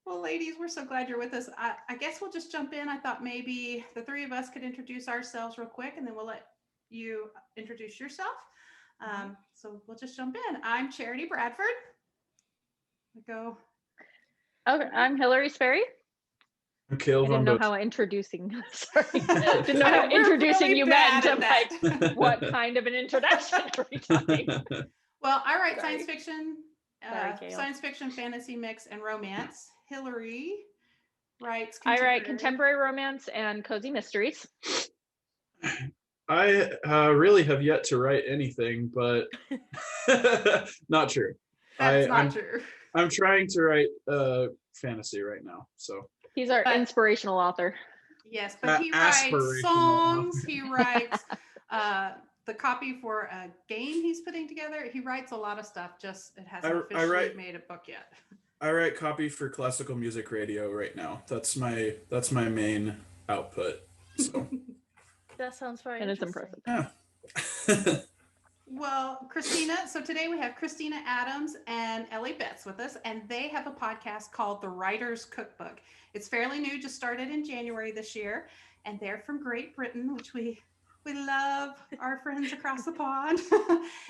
Well, ladies, we're so glad you're with us. I guess we'll just jump in. I thought maybe the three of us could introduce ourselves real quick, and then we'll let you introduce yourself. So we'll just jump in. I'm Charity Bradford. Go. Okay, I'm Hillary Sperry. I'm Kahle. I didn't know how introducing. Sorry, didn't know how introducing really you meant. I'm like, what kind of an introduction are we talking? Well, I write science fiction, fantasy mix, and romance. Hillary writes. I write contemporary romance and cozy mysteries. I really have yet to write anything, but not true. That's not true. I'm trying to write fantasy right now, so. He's our inspirational author. Yes, but he writes songs. He writes the copy for a game he's putting together. He writes a lot of stuff. Just it hasn't officially made a book yet. I write copy for classical music radio right now. That's my main output. So. That sounds very and it's impressive. Yeah. Well, Kristina, so today we have Kristina Adams and Ellie Betts with us, and they have a podcast called The Writer's Cookbook. It's fairly new, just started in January this year, and they're from Great Britain, which we love our friends across the pond.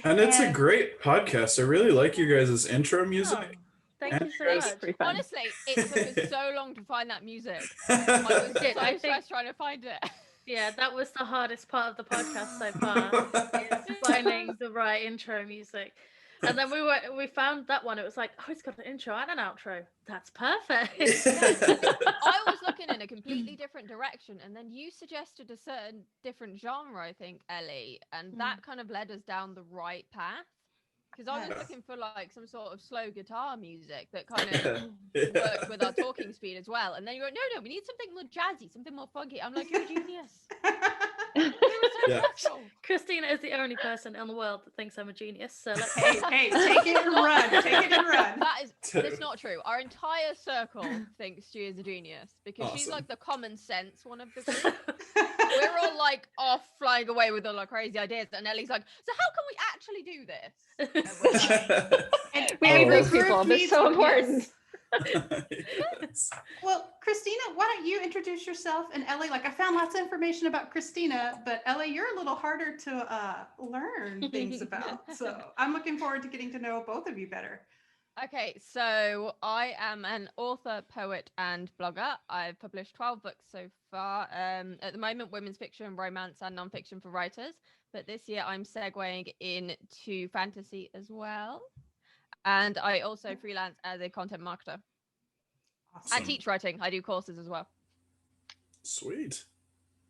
And it's a great podcast. I really like you guys' intro music. Thank you so much. Honestly, it took us so long to find that music. I was so stressed trying to find it. Yeah, that was the hardest part of the podcast so far, is finding the right intro music. And then we found that one. It was like, oh, it's got an intro and an outro. That's perfect. I was looking in a completely different direction, and then you suggested a certain different genre, I think, Ellie, and that kind of led us down the right path. Because I was looking for like some sort of slow guitar music that kind of worked with our talking speed as well. And then you go, no, we need something more jazzy, something more funky. I'm like, you're a genius. Kristina is the only person in the world that thinks I'm a genius. So let's hey, take it and run. Take it and run. That's not true. Our entire circle thinks she is a genius because she's like the common sense one of the group. We're all like off flying away with all our crazy ideas, and Ellie's like, so how can we actually do this? And we need those people. They're so important. Yes. Well, Kristina, why don't you introduce yourself? And Ellie, like I found lots of information about Kristina, but Ellie, you're a little harder to learn things about. So I'm looking forward to getting to know both of you better. Okay, so I am an author, poet, and blogger. I've published 12 books so far. At the moment, women's fiction, romance, and nonfiction for writers. But this year, I'm segueing into fantasy as well. And I also freelance as a content marketer. Awesome. And teach writing. I do courses as well. Sweet.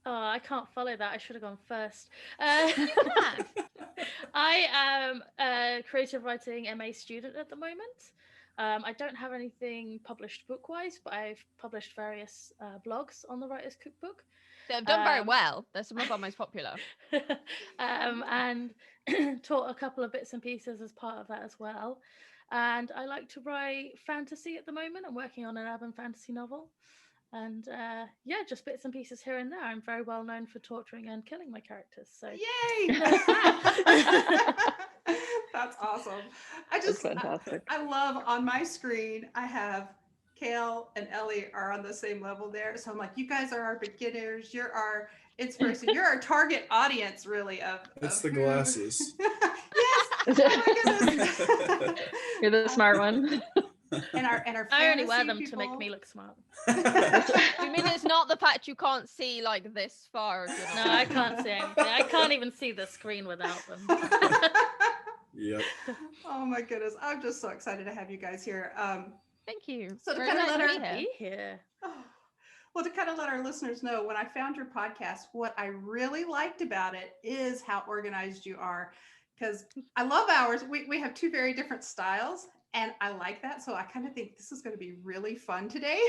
Oh, I can't follow that. I should have gone first. You can. I am a creative writing MA student at the moment. I don't have anything published book-wise, but I've published various blogs on the Writer's Cookbook. They've done very well. They're some of our most popular. And taught a couple of bits and pieces as part of that as well. And I like to write fantasy at the moment. I'm working on an urban fantasy novel. And just bits and pieces here and there. I'm very well known for torturing and killing my characters. So yay! That's awesome. That's fantastic. I love on my screen. I have Kahle and Ellie are on the same level there. So I'm like, you guys are our beginners. You're our inspiration. You're our target audience, really. It's the glasses. Yes. Oh my goodness. You're the smart one. And our I only wear them people. to make me look smart. You mean it's not the fact you can't see like this far? No, I can't see anything. I can't even see the screen without them. Yep. Oh my goodness. I'm just so excited to have you guys here. Thank you. So to Very kind of nice let to be here. Well, to kind of let our listeners know, when I found your podcast, what I really liked about it is how organized you are. Because I love ours. We have two very different styles. And I like that. So I kind of think this is going to be really fun today,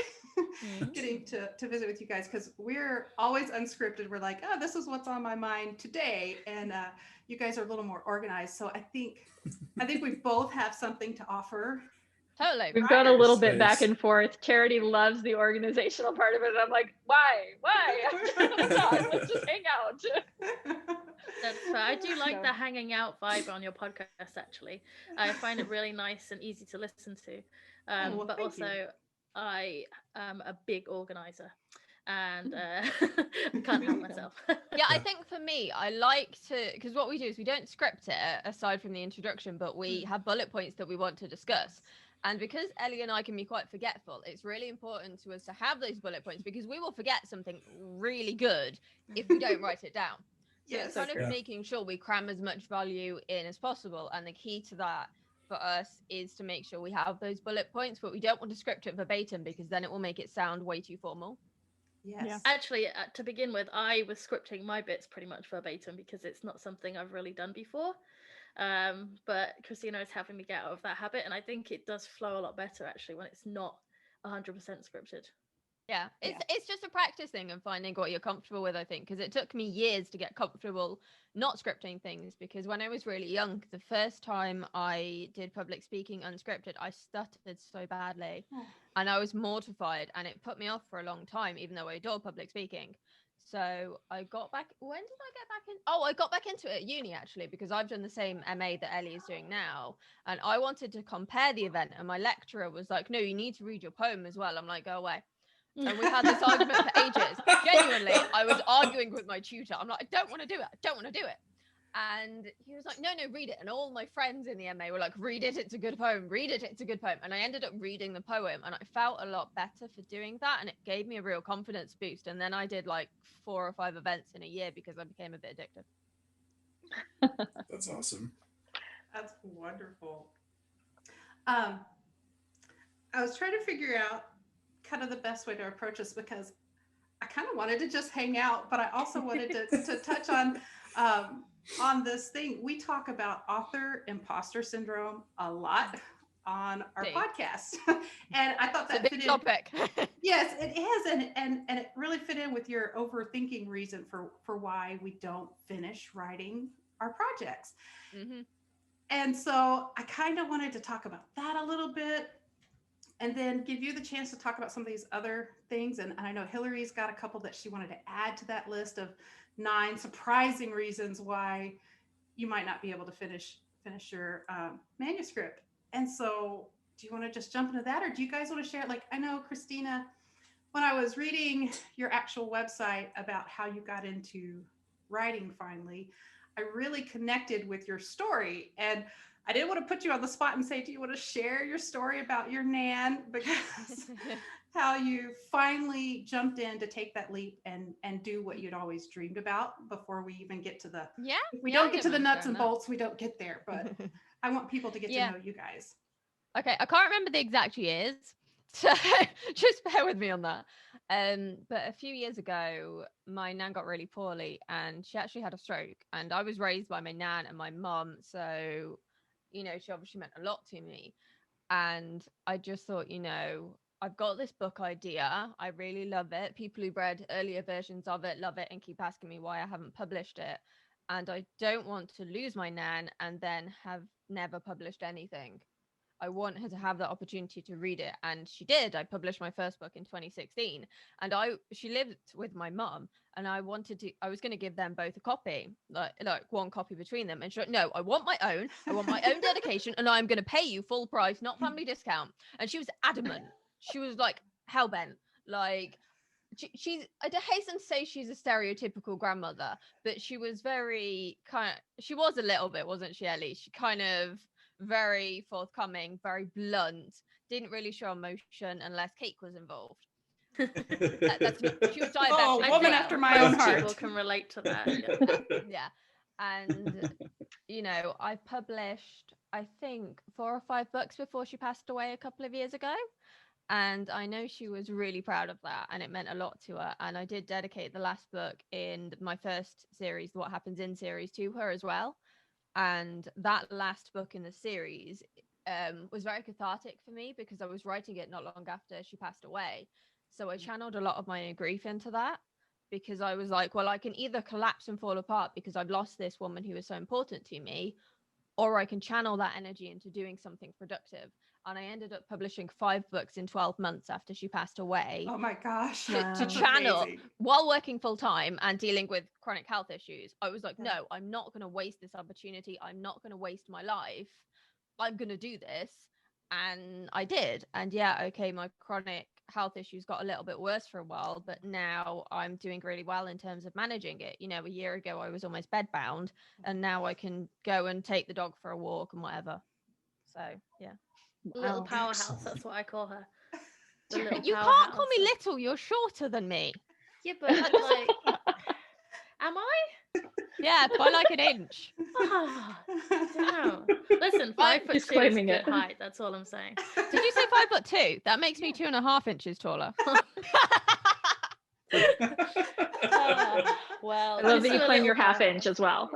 getting to visit with you guys, because we're always unscripted. We're like, oh, this is what's on my mind today. And you guys are a little more organized. So I think we both have something to offer. Totally. We've got a little bit back and forth. Charity loves the organizational part of it. And I'm like, why? Let's just hang out. I do like the hanging out vibe on your podcast, actually. I find it really nice and easy to listen to. But also, I am a big organizer, and can't help myself. Yeah, I think for me, I like to, because what we do is we don't script it aside from the introduction, but we have bullet points that we want to discuss. And because Ellie and I can be quite forgetful, it's really important to us to have those bullet points, because we will forget something really good if we don't write it down. So Yes. it's kind of Yeah. making sure we cram as much value in as possible. And the key to that for us is to make sure we have those bullet points, but we don't want to script it verbatim, because then it will make it sound way too formal. Yes. Actually, to begin with, I was scripting my bits pretty much verbatim because it's not something I've really done before. But Kristina is having me get out of that habit, and I think it does flow a lot better actually when it's not 100% scripted. Yeah, it's just a practice thing and finding what you're comfortable with, I think, because it took me years to get comfortable not scripting things, because when I was really young, the first time I did public speaking unscripted, I stuttered so badly and I was mortified, and it put me off for a long time, even though I adore public speaking. So I got back. When did I get back in? Oh, I got back into it at uni, actually, because I've done the same MA that Ellie is doing now. And I wanted to compare the event, and my lecturer was like, no, you need to read your poem as well. I'm like, go away. And we had this argument for ages. Genuinely, I was arguing with my tutor. I'm like, I don't want to do it. I don't want to do it. And he was like, no, read it. And all my friends in the MA were like, read it. It's a good poem. Read it. It's a good poem. And I ended up reading the poem, and I felt a lot better for doing that. And it gave me a real confidence boost. And then I did like 4 or 5 events in a year because I became a bit addicted. That's awesome. That's wonderful. I was trying to figure out kind of the best way to approach this, because I kind of wanted to just hang out, but I also wanted to touch on this thing. We talk about author imposter syndrome a lot on our podcast, and I thought that it's a big topic. Yes, it is, and it really fit in with your overthinking reason for why we don't finish writing our projects. Mm-hmm. And so I kind of wanted to talk about that a little bit, and then give you the chance to talk about some of these other things. And I know Hillary's got a couple that she wanted to add to that list of 9 surprising reasons why you might not be able to finish your manuscript. And so do you want to just jump into that, or do you guys want to share? Like, I know, Kristina, when I was reading your actual website about how you got into writing finally, I really connected with your story. And I didn't want to put you on the spot and say, do you want to share your story about your nan? Because how you finally jumped in to take that leap and do what you'd always dreamed about before we even get to the, if we don't get to the nuts and bolts, we don't get there. But I want people to get to know you guys. Okay, I can't remember the exact years, so just bear with me on that. But a few years ago, my nan got really poorly, and she actually had a stroke. And I was raised by my nan and my mum, so she obviously meant a lot to me. And I just thought, I've got this book idea. I really love it. People who've read earlier versions of it love it and keep asking me why I haven't published it. And I don't want to lose my nan and then have never published anything. I want her to have the opportunity to read it. And she did. I published my first book in 2016. And she lived with my mum, and I was going to give them both a copy, like one copy between them. And she's like, no, I want my own dedication, and I'm going to pay you full price, not family discount. And she was adamant. She was like hellbent. Like, I hasten to say she's a stereotypical grandmother, but she was she was a little bit, wasn't she, Ellie? She kind of very forthcoming, very blunt, didn't really show emotion unless cake was involved. She was diabetic. Woman after my own heart. People can relate to that. Yeah. And I published, I think, 4 or 5 books before she passed away a couple of years ago. And I know she was really proud of that, and it meant a lot to her. And I did dedicate the last book in my first series, What Happens in Series, to her as well. And that last book in the series was very cathartic for me, because I was writing it not long after she passed away. So I channeled a lot of my grief into that, because I was like, well, I can either collapse and fall apart because I've lost this woman who was so important to me, or I can channel that energy into doing something productive. And I ended up publishing 5 books in 12 months after she passed away. Oh my gosh. To channel while working full time and dealing with chronic health issues. I was like, no, I'm not going to waste this opportunity. I'm not going to waste my life. I'm going to do this. And I did. And yeah, okay, my chronic health issues got a little bit worse for a while, but now I'm doing really well in terms of managing it. You know, a year ago I was almost bedbound, and now I can go and take the dog for a walk and whatever. So yeah. Little Wow. powerhouse. Excellent. That's what I call her. The little You can't call me powerhouse. little, you're shorter than me. Yeah, but like, am I? Yeah, by like an inch. Ah, damn. Listen, 5'2" He's is claiming good it. height. That's all I'm saying. Did you say 5'2"? That makes me 2.5 inches taller. Well, I love just that you a claim little your half powerhouse. inch as well.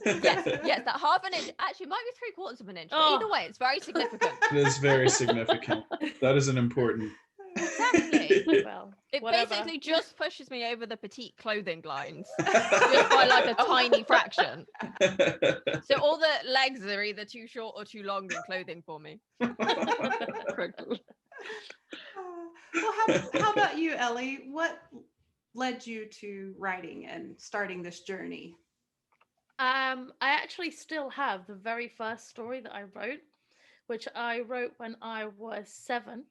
Yes, that half an inch. Actually, it might be 3/4 of an inch. But either Oh. way, it's very significant. It is very significant. That is an important. Exactly. Well, It whatever. basically just pushes me over the petite clothing lines, just by like a tiny fraction. So all the legs are either too short or too long in clothing for me. Well, how about you, Ellie? What led you to writing and starting this journey? I actually still have the very first story that I wrote, which I wrote when I was 7,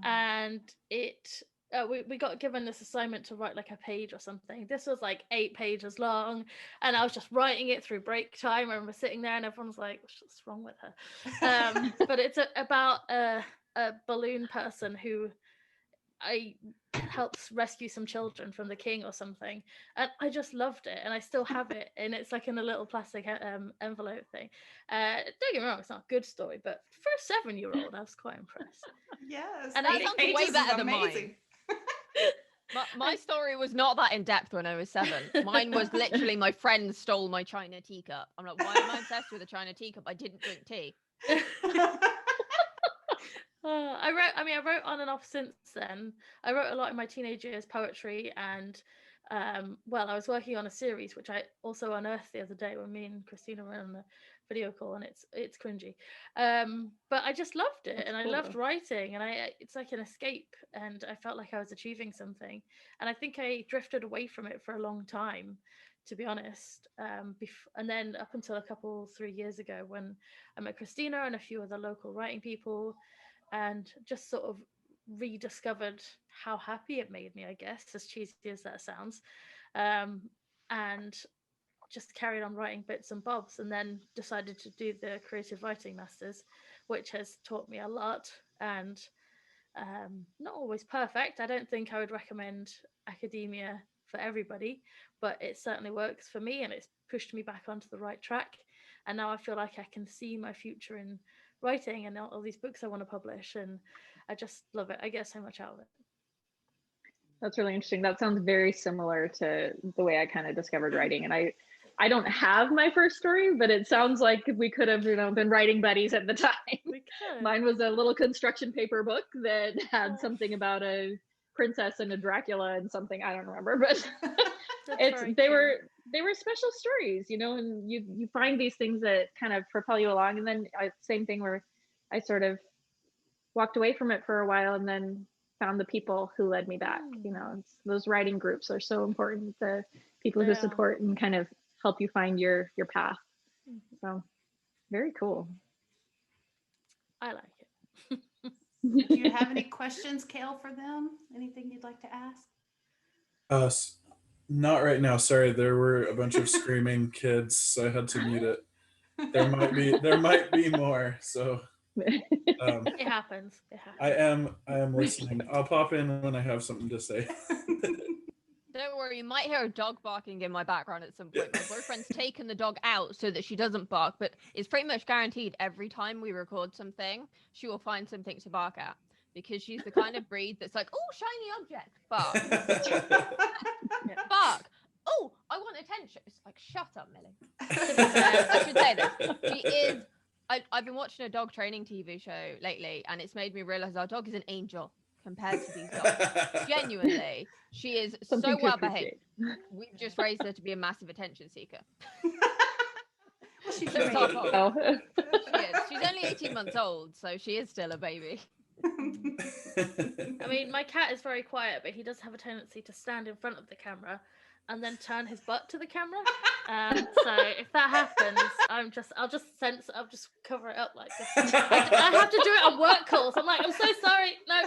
and it we got given this assignment to write like a page or something. This was like 8 pages long, and I was just writing it through break time. I remember sitting there and everyone's like, what's wrong with her? But it's about a balloon person who helps rescue some children from the king or something, and I just loved it, and I still have it, and it's like in a little plastic envelope thing. Don't get me wrong, it's not a good story, but for a 7-year-old I was quite impressed. Yes, And That I think sounds way pages is better than amazing. mine. My story was not that in depth when I was 7. Mine was literally my friend stole my china teacup. I'm like, why am I obsessed with a china teacup? I didn't drink tea. I wrote on and off since then. I wrote a lot in my teenage years, poetry, and I was working on a series which I also unearthed the other day when me and Kristina were on a video call, and it's cringy, but I just loved it. That's and I cool, loved though. writing, and it's like an escape, and I felt like I was achieving something, and I think I drifted away from it for a long time, to be honest, and then up until 3 years ago when I met Kristina and a few other local writing people, and just sort of rediscovered how happy it made me, I guess, as cheesy as that sounds, and just carried on writing bits and bobs, and then decided to do the creative writing masters, which has taught me a lot, and not always perfect. I don't think I would recommend academia for everybody, but it certainly works for me, and it's pushed me back onto the right track, and now I feel like I can see my future in writing and all these books I want to publish, and I just love it. I get so much out of it. That's really interesting. That sounds very similar to the way I kind of discovered writing. And I don't have my first story, but it sounds like we could have, been writing buddies at the time. We could. Mine was a little construction paper book that had Oh. something about a princess and a Dracula and something, I don't remember, but That's very they cute. were special stories, and you find these things that kind of propel you along. And then same thing where I sort of walked away from it for a while and then found the people who led me back. Those writing groups are so important, the people who Yeah. support and kind of help you find your path. Mhm. So very cool. I like it. Do you have any questions, Kahle, for them? Anything you'd like to ask? Not right now. Sorry, there were a bunch of screaming kids, so I had to mute it. There might be more. So It happens. I am listening. I'll pop in when I have something to say. Don't worry, you might hear a dog barking in my background at some point. My boyfriend's taken the dog out so that she doesn't bark, but it's pretty much guaranteed every time we record something, she will find something to bark at, because she's the kind of breed that's like, oh, shiny object, bark. Bark. Oh, I want attention. It's like, shut up, Millie. I should say this. She is. I've been watching a dog training TV show lately, and it's made me realize our dog is an angel compared to these dogs. Genuinely, she is Something so to well behaved. appreciate. We've just raised her to be a massive attention seeker. Well, she's So your it's our baby. fault. Oh. She is. She's only 18 months old, so she is still a baby. I mean, my cat is very quiet, but he does have a tendency to stand in front of the camera and then turn his butt to the camera. So if that happens, I'll just cover it up like this. I have to do it on work calls. I'm like, I'm so sorry. No,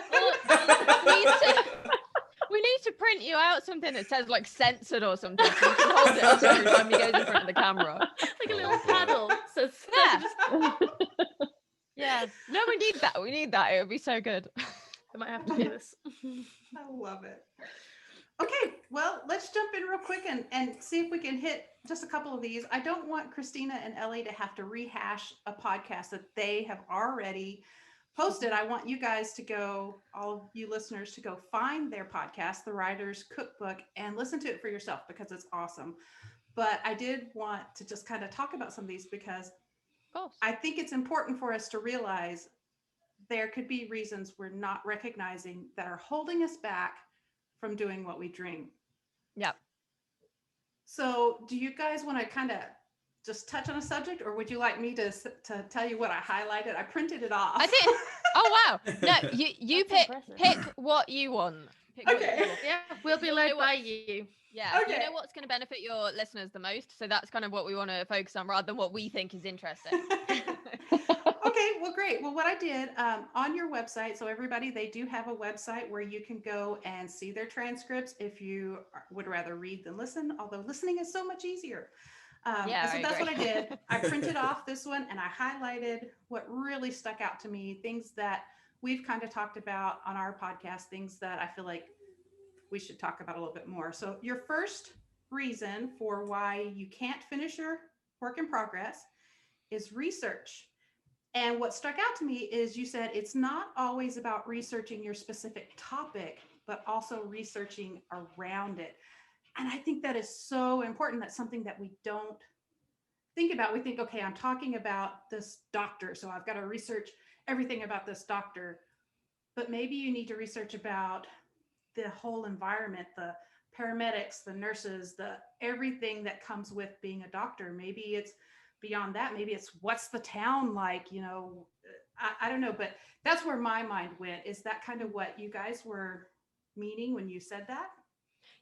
we need to print you out something that says like censored or something, so you can hold it up every time he goes in front of the camera. Like a little paddle. So Yeah. Yeah. No, we need that. We need that. It would be so good. I might have to do this. I love it. Okay, well, let's jump in real quick and see if we can hit just a couple of these. I don't want Kristina and Ellie to have to rehash a podcast that they have already posted. I want you guys to go, all of you listeners, to go find their podcast, The Writer's Cookbook, and listen to it for yourself because it's awesome. But I did want to just kind of talk about some of these because I think it's important for us to realize there could be reasons we're not recognizing that are holding us back from doing what we dream. Yep. So do you guys want to kind of just touch on a subject, or would you like me to tell you what I highlighted? I printed it off. I think. Oh wow! No, you pick what you want. Okay. Yeah, we'll be led by you. Yeah. Okay. You know what's going to benefit your listeners the most, so that's kind of what we want to focus on, rather than what we think is interesting. Okay, well, great. Well, what I did on your website, so everybody, they do have a website where you can go and see their transcripts if you would rather read than listen, although listening is so much easier. Yeah, so that's what I did. I printed off this one and I highlighted what really stuck out to me, things that we've kind of talked about on our podcast, things that I feel like we should talk about a little bit more. So your first reason for why you can't finish your work in progress is research. And what stuck out to me is you said it's not always about researching your specific topic, but also researching around it. And I think that is so important. That's something that we don't think about. We think, okay, I'm talking about this doctor, so I've got to research everything about this doctor. But maybe you need to research about the whole environment, the paramedics, the nurses, the everything that comes with being a doctor. Maybe it's beyond that. Maybe it's what's the town like, you know, I don't know, but that's where my mind went. Is that kind of what you guys were meaning when you said that?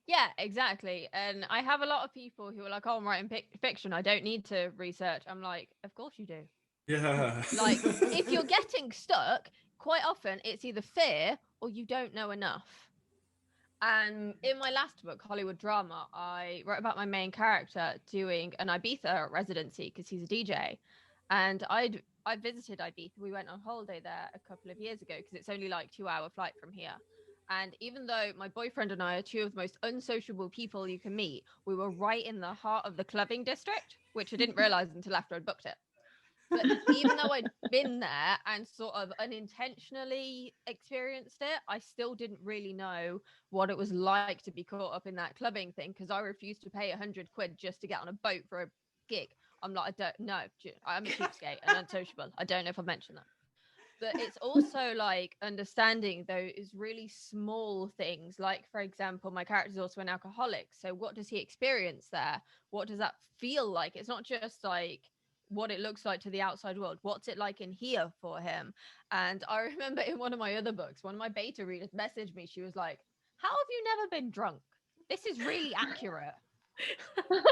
Yeah, exactly. And I have a lot of people who are like, oh, I'm writing fiction, I don't need to research. I'm like, of course you do. Yeah. Like, if you're getting stuck, quite often it's either fear or you don't know enough. And in my last book, Hollywood Drama, I wrote about my main character doing an Ibiza residency because he's a DJ. And I visited Ibiza. We went on holiday there a couple of years ago because it's only like 2-hour flight from here. And even though my boyfriend and I are two of the most unsociable people you can meet, we were right in the heart of the clubbing district, which I didn't realize until after I'd booked it. But even though I'd been there and sort of unintentionally experienced it, I still didn't really know what it was like to be caught up in that clubbing thing because I refused to pay £100 just to get on a boat for a gig. I'm like, I don't know. I'm a cheapskate and unsociable. I don't know if I've mentioned that. But it's also like understanding those really small things. Like, for example, my character is also an alcoholic. So what does he experience there? What does that feel like? It's not just like what it looks like to the outside world. What's it like in here for him? And I remember in one of my other books, one of my beta readers messaged me. She was like, how have you never been drunk? This is really accurate. Good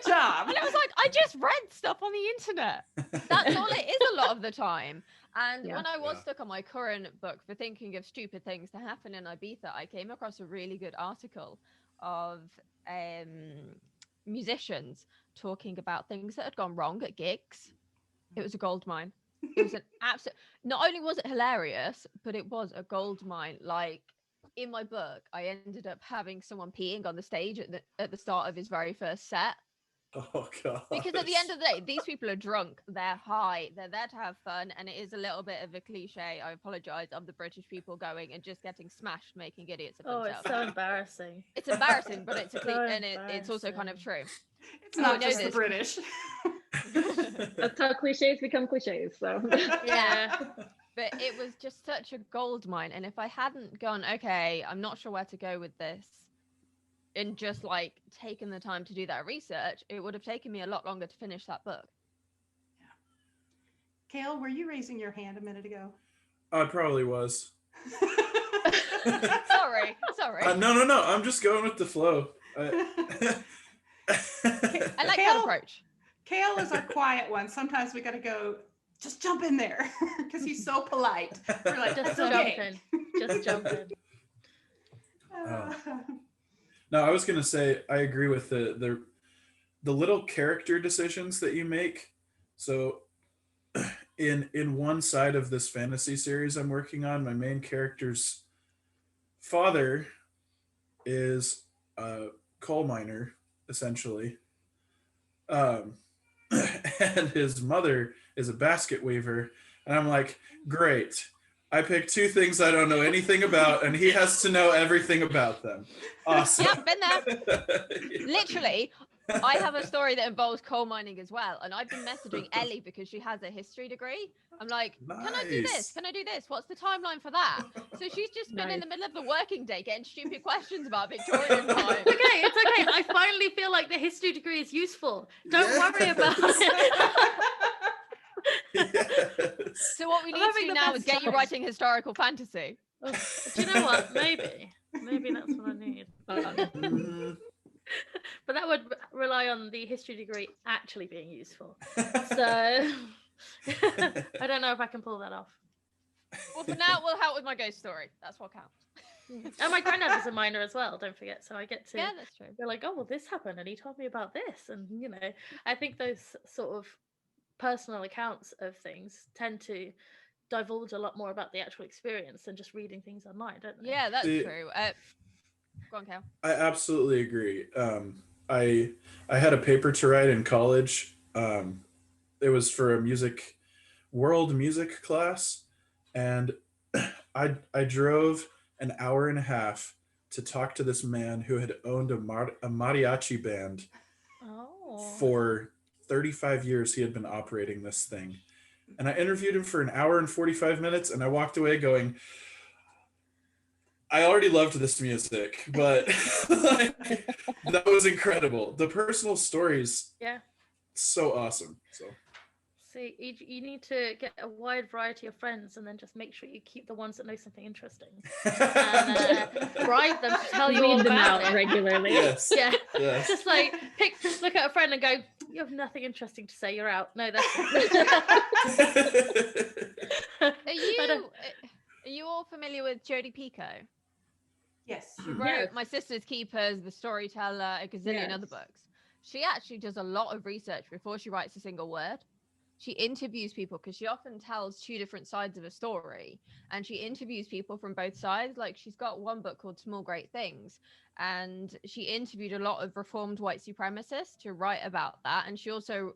job. And I was like, I just read stuff on the internet. That's all it is a lot of the time. And when I was stuck on my current book for thinking of stupid things to happen in Ibiza, I came across a really good article of musicians talking about things that had gone wrong at gigs. It was a gold mine. It was an absolute, not only was it hilarious, but it was a gold mine. Like, in my book, I ended up having someone peeing on the stage at the start of his very first set. Oh god. Because at the end of the day, these people are drunk, they're high, they're there to have fun, and it is a little bit of a cliche, I apologize, of the British people going and just getting smashed, making idiots of themselves. It's so embarrassing. It's embarrassing, but it's it's also kind of true. It's not just the British. That's how cliches become cliches. So yeah. But it was just such a gold mine. And if I hadn't gone, okay, I'm not sure where to go with this, and just like taken the time to do that research, it would have taken me a lot longer to finish that book. Yeah. Kahle, were you raising your hand a minute ago? I probably was. Sorry. Sorry. No. I'm just going with the flow. I like that approach. Kahle is our quiet one. Sometimes we got to go, just jump in there because he's so polite. We're like, Just that's jump okay. in. Just jump in. No, I was gonna say I agree with the little character decisions that you make. So in one side of this fantasy series I'm working on, my main character's father is a coal miner, essentially. And his mother is a basket weaver. And I'm like, great. I picked two things I don't know anything about, and he has to know everything about them. Awesome. Yep, been there. Literally, I have a story that involves coal mining as well. And I've been messaging Ellie because she has a history degree. I'm like, can I do this? Nice. Can I do this? What's the timeline for that? So she's just been in the middle of the working day getting stupid questions about Victorian time. It's okay. I finally feel like the history degree is useful. Don't worry about it. Yes. So what we need to do now is get you writing historical fantasy. Oh, do you know what? Maybe that's what I need. Mhm. But that would rely on the history degree actually being useful. So I don't know if I can pull that off. Well, for now, we'll help with my ghost story. That's what counts. And my granddad was a miner as well, don't forget. So I get to Yeah, that's true. go like, oh, well, this happened and he told me about this. And, you know, I think those sort of personal accounts of things tend to divulge a lot more about the actual experience than just reading things online, don't they? Yeah, that's true. Go on, Kahle. I absolutely agree. I had a paper to write in college. It was for a world music class, and I drove an hour and a half to talk to this man who had owned a mariachi band. For 35 years. He had been operating this thing, and I interviewed him for an hour and 45 minutes, and I walked away going, I already loved this music, but that was incredible. The personal stories, so awesome. So see, you need to get a wide variety of friends and then just make sure you keep the ones that know something interesting and bribe them to tell you all Read them about out it regularly. yes. Yeah, Yes. just like look at a friend and go, you have nothing interesting to say, you're out. No, that's Are you all familiar with Jody Pico? Yes. She wrote My Sister's Keepers, The Storyteller, a gazillion other books. She actually does a lot of research before she writes a single word. She interviews people because she often tells two different sides of a story, and she interviews people from both sides. Like, she's got one book called Small Great Things, and she interviewed a lot of reformed white supremacists to write about that. And she also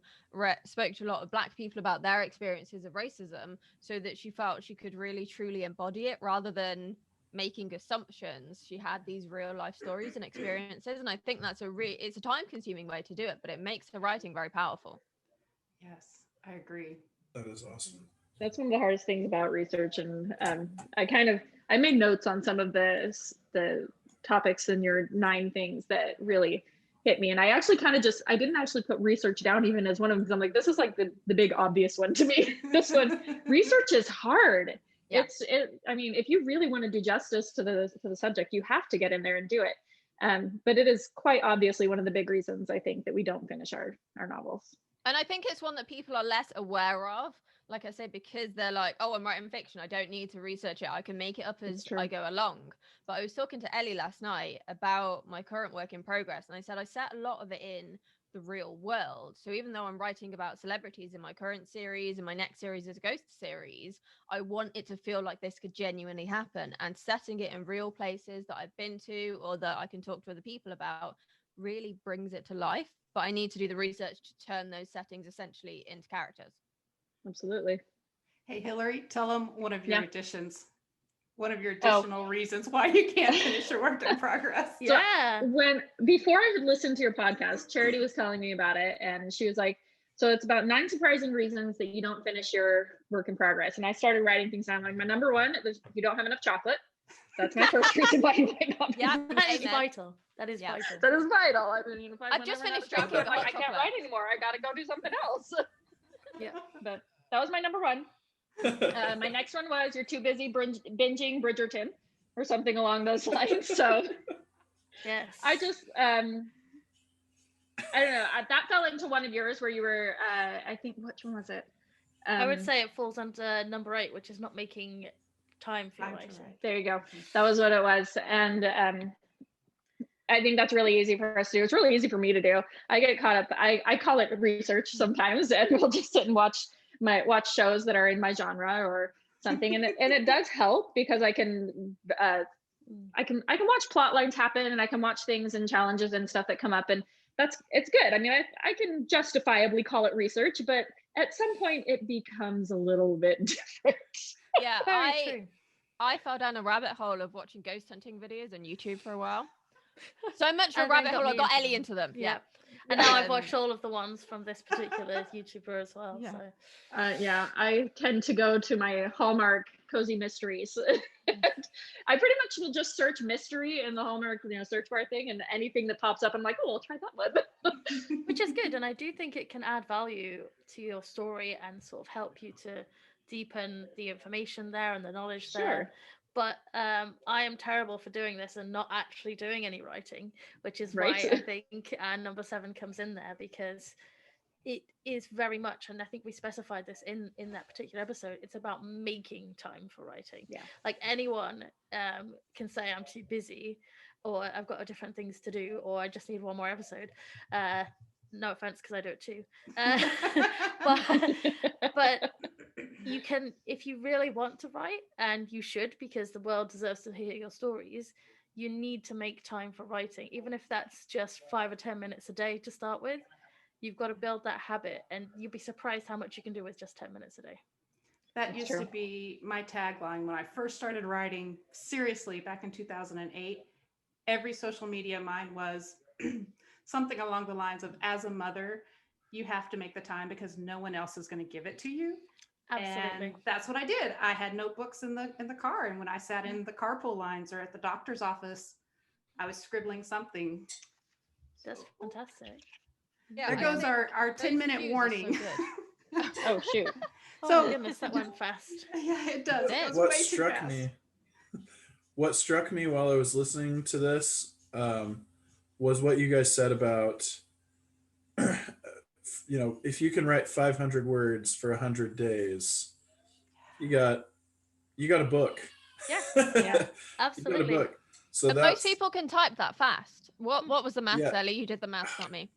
spoke to a lot of Black people about their experiences of racism, so that she felt she could really truly embody it rather than making assumptions. She had these real life stories and experiences, and I think that's it's a time consuming way to do it, but it makes the writing very powerful. Yes, I agree. That is awesome. That's one of the hardest things about research, and I made notes on some of the topics in your 9 things that really hit me, and I actually I didn't actually put research down even as one of them, because I'm like, this is like the big obvious one to me. This one, research is hard. Yeah. I mean, if you really want to do justice to the subject, you have to get in there and do it. But it is quite obviously one of the big reasons I think that we don't finish our novels. And I think it's one that people are less aware of. Like I said, because they're like, oh, I'm writing fiction, I don't need to research it, I can make it up as I go along. But I was talking to Ellie last night about my current work in progress, and I said I set a lot of it in the real world. So even though I'm writing about celebrities in my current series, and my next series is a ghost series, I want it to feel like this could genuinely happen, and setting it in real places that I've been to or that I can talk to other people about really brings it to life. But I need to do the research to turn those settings essentially into characters. Absolutely. Hey, Hillary, tell them one of your additions. One of your additional reasons why you can't finish your work in progress. Yeah. So before I had listened to your podcast, Charity was telling me about it, and she was like, so it's about 9 surprising reasons that you don't finish your work in progress. And I started writing things down. Like, my number 1 is you don't have enough chocolate. That's my first reason why you might not. Yeah, that is vital. That is vital. That is vital. I mean, if I've just finished drinking hot chocolate, I can't write anymore. I gotta go do something else. Yeah, but that was my number 1. My next one was you're too busy binging Bridgerton. or something along those lines. So Yes. I just, I don't know. That fell into one of yours where you were, I think, which one was it? I would say it falls under number 8, which is not making time for your writing. There you go. That was what it was. And I think that's really easy for us to do. It's really easy for me to do. I get caught up. I call it research sometimes, and we'll just sit and watch shows that are in my genre or something. And it does help because I can watch plot lines happen, and I can watch things and challenges and stuff that come up, and it's good. I mean, I can justifiably call it research, but at some point it becomes a little bit different. Yeah, Very true. I fell down a rabbit hole of watching ghost hunting videos on YouTube for a while. So much of a And rabbit then hole, I me got Ellie into them. Yeah. And now I've watched all of the ones from this particular YouTuber as well. Yeah. So Yeah, I tend to go to my Hallmark cozy mysteries. I pretty much will just search mystery in the Hallmark, search bar thing, and anything that pops up, I'm like, oh, I'll try that one. which is good, and I do think it can add value to your story and sort of help you to deepen the information there and the knowledge there. Sure. But I am terrible for doing this and not actually doing any writing, which is Right. why I think number 7 comes in there, because it is very much, and I think we specified this in that particular episode, it's about making time for writing. Yeah. Like anyone can say I'm too busy, or I've got different things to do, or I just need one more episode. No offense, because I do it too. But you can, if you really want to write, and you should, because the world deserves to hear your stories, you need to make time for writing, even if that's just 5 or 10 minutes a day to start with. You've got to build that habit, and you'll be surprised how much you can do with just 10 minutes a day. That used to be my tagline when I first started writing seriously back in 2008. Every social media of mine was something along the lines of, as a mother, you have to make the time because no one else is going to give it to you. Absolutely. And that's what I did. I had notebooks in the car, and when I sat in the carpool lines or at the doctor's office, I was scribbling something. That's fantastic. Yeah, There goes our 10-minute warning. Oh, shoot. So- Oh, goodness, that went fast. Yeah, it does. It goes What way too struck fast. what struck me while I was listening to this was what you guys said about if you can write 500 words for 100 days, you got a book. Yeah, Yeah. absolutely. You got a book. So But that's most people can type that fast. What was the maths, Yeah. Ellie? You did the maths, not me.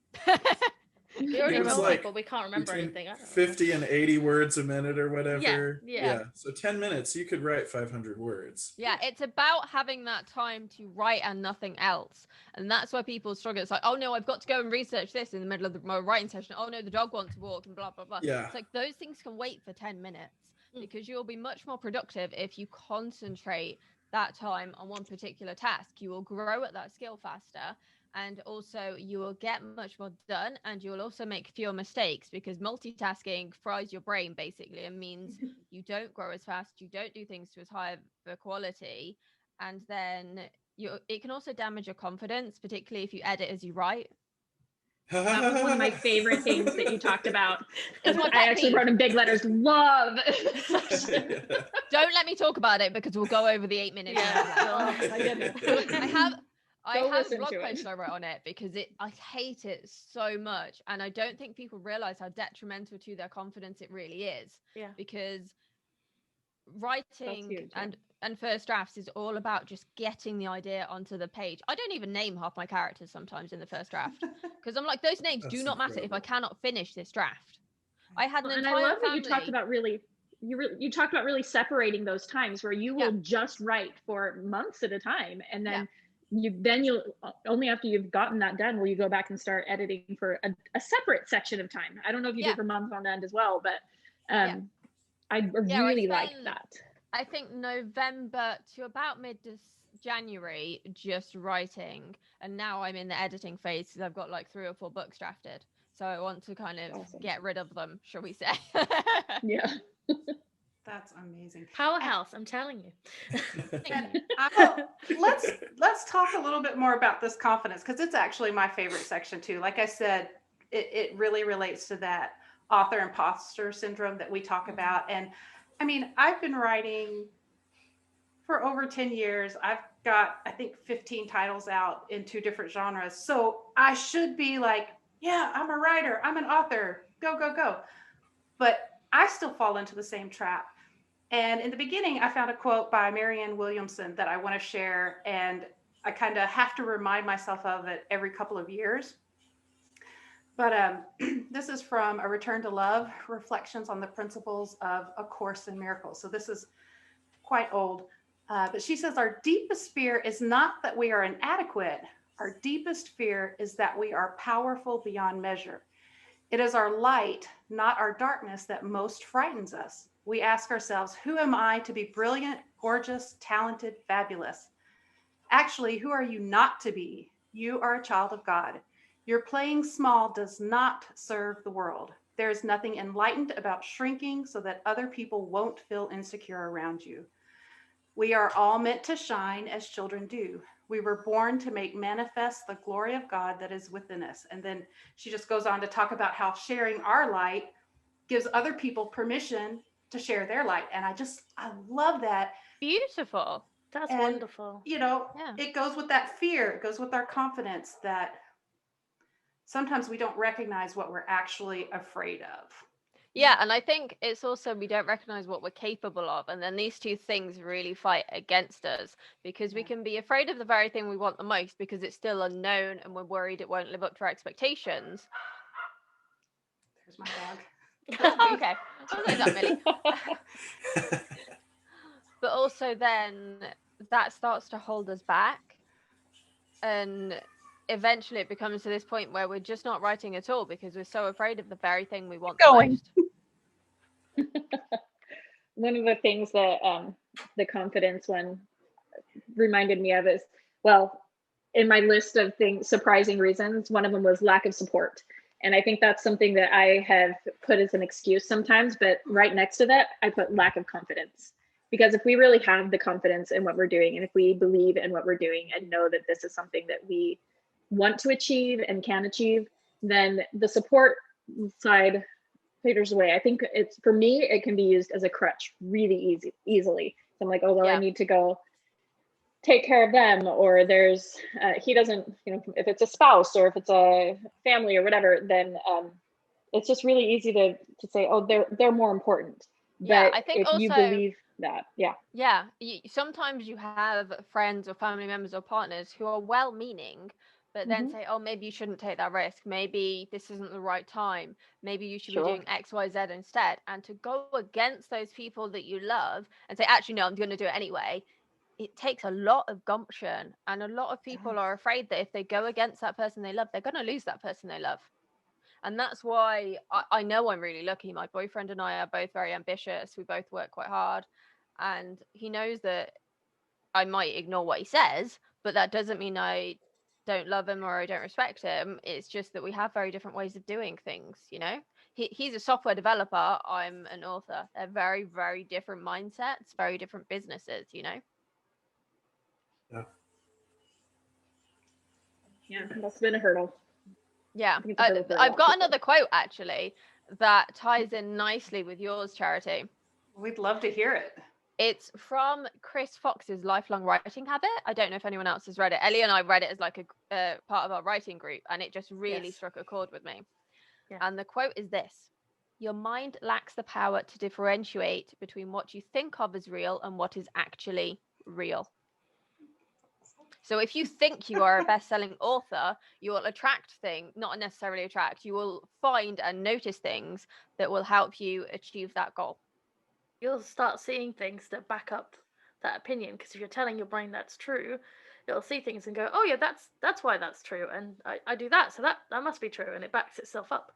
We already It was know, like but we can't remember between anything. I don't know. 50 and 80 words a minute or whatever. Yeah. So 10 minutes, you could write 500 words. Yeah, it's about having that time to write and nothing else. And that's where people struggle. It's like, oh no, I've got to go and research this in the middle of my writing session. Oh no, the dog wants to walk and blah, blah, blah. Yeah. It's like those things can wait for 10 minutes because you'll be much more productive if you concentrate that time on one particular task. You will grow at that skill faster. And also you will get much more done, and you will also make fewer mistakes, because multitasking fries your brain basically and means you don't grow as fast, you don't do things to as high of a quality, and then it can also damage your confidence, particularly if you edit as you write. That was one of my favorite things that you talked about. It's my I pet actually peeve. wrote in big letters, love. Don't let me talk about it because we'll go over the 8 minutes. Yeah. Oh, my goodness. I Go have a listen blog to it. post I wrote on it because I hate it so much, and I don't think people realize how detrimental to their confidence it really is. Yeah. Because That's writing huge, yeah. and first drafts is all about just getting the idea onto the page. I don't even name half my characters sometimes in the first draft because I'm like, those names do That's not matter if I incredible. cannot finish this draft. I had an And entire I love that family. you talked about you talked about really separating those times where you will just write for months at a time, and then you'll only after you've gotten that done will you go back and start editing for a separate section of time. I don't know if you do for months on end as well, but I really like that. I think November to about mid-January just writing, and now I'm in the editing phase because I've got like 3 or 4 books drafted, so I want to kind of get rid of them, shall we say. Yeah. That's amazing. Powerhouse, I'm telling you. Let's talk a little bit more about this confidence, because it's actually my favorite section too. Like I said, it really relates to that author imposter syndrome that we talk about. And I mean, I've been writing for over 10 years. I've got, I think, 15 titles out in 2 different genres. So I should be like, yeah, I'm a writer, I'm an author, go, go, go. But I still fall into the same trap. And in the beginning, I found a quote by Marianne Williamson that I want to share. And I kind of have to remind myself of it every couple of years. But this is from A Return to Love, Reflections on the Principles of A Course in Miracles. So this is quite old. But she says, our deepest fear is not that we are inadequate. Our deepest fear is that we are powerful beyond measure. It is our light, not our darkness, that most frightens us. We ask ourselves, who am I to be brilliant, gorgeous, talented, fabulous? Actually, who are you not to be? You are a child of God. Your playing small does not serve the world. There is nothing enlightened about shrinking so that other people won't feel insecure around you. We are all meant to shine as children do. We were born to make manifest the glory of God that is within us. And then she just goes on to talk about how sharing our light gives other people permission to share their light. And I love that. Beautiful. That's And, wonderful. you know, Yeah. it goes with that fear. It goes with our confidence that sometimes we don't recognize what we're actually afraid of. Yeah, and I think it's also we don't recognize what we're capable of, and then these two things really fight against us because we Yeah. can be afraid of the very thing we want the most because it's still unknown and we're worried it won't live up to our expectations. There's my dog. Okay, well, there's that, Millie. But also then that starts to hold us back, and eventually it becomes to this point where we're just not writing at all because we're so afraid of the very thing we want the most. One of the things that the confidence one reminded me of is, well, in my list of things, surprising reasons, one of them was lack of support. And I think that's something that I have put as an excuse sometimes, but right next to that, I put lack of confidence. Because if we really have the confidence in what we're doing, and if we believe in what we're doing and know that this is something that we want to achieve and can achieve, then the support side faders away. I think it's, for me, it can be used as a crutch really easily. So I'm like, oh, well, Yeah. I need to go take care of them, or there's he doesn't, you know, if it's a spouse or if it's a family or whatever, then it's just really easy to say, oh, they're more important. Yeah, But I think if also you believe that, yeah, sometimes you have friends or family members or partners who are well-meaning but then say, oh, maybe you shouldn't take that risk, maybe this isn't the right time, maybe you should be doing XYZ instead. And to go against those people that you love and say, actually no, I'm going to do it anyway, it takes a lot of gumption, and a lot of people are afraid that if they go against that person they love, they're going to lose that person they love. And that's why I know I'm really lucky. My boyfriend and I are both very ambitious. We both work quite hard, and he knows that I might ignore what he says, but that doesn't mean I don't love him or I don't respect him. It's just that we have very different ways of doing things, you know? He's a software developer, I'm an author. They're very, very different mindsets, very different businesses, you know? Yeah, that's been a hurdle. Yeah, I think it's a hurdle for a lot I've of got people. another quote actually that ties in nicely with yours, Charity. We'd love to hear it. It's from Chris Fox's Lifelong Writing Habit. I don't know if anyone else has read it. Ellie and I read it as like a part of our writing group, and it just really struck a chord with me. Yeah. And the quote is this: your mind lacks the power to differentiate between what you think of as real and what is actually real. So if you think you are a best-selling author, you will not necessarily attract, you will find and notice things that will help you achieve that goal. You'll start seeing things that back up that opinion, because if you're telling your brain that's true, it'll see things and go, oh yeah, that's why that's true, and I do that, so that must be true, and it backs itself up.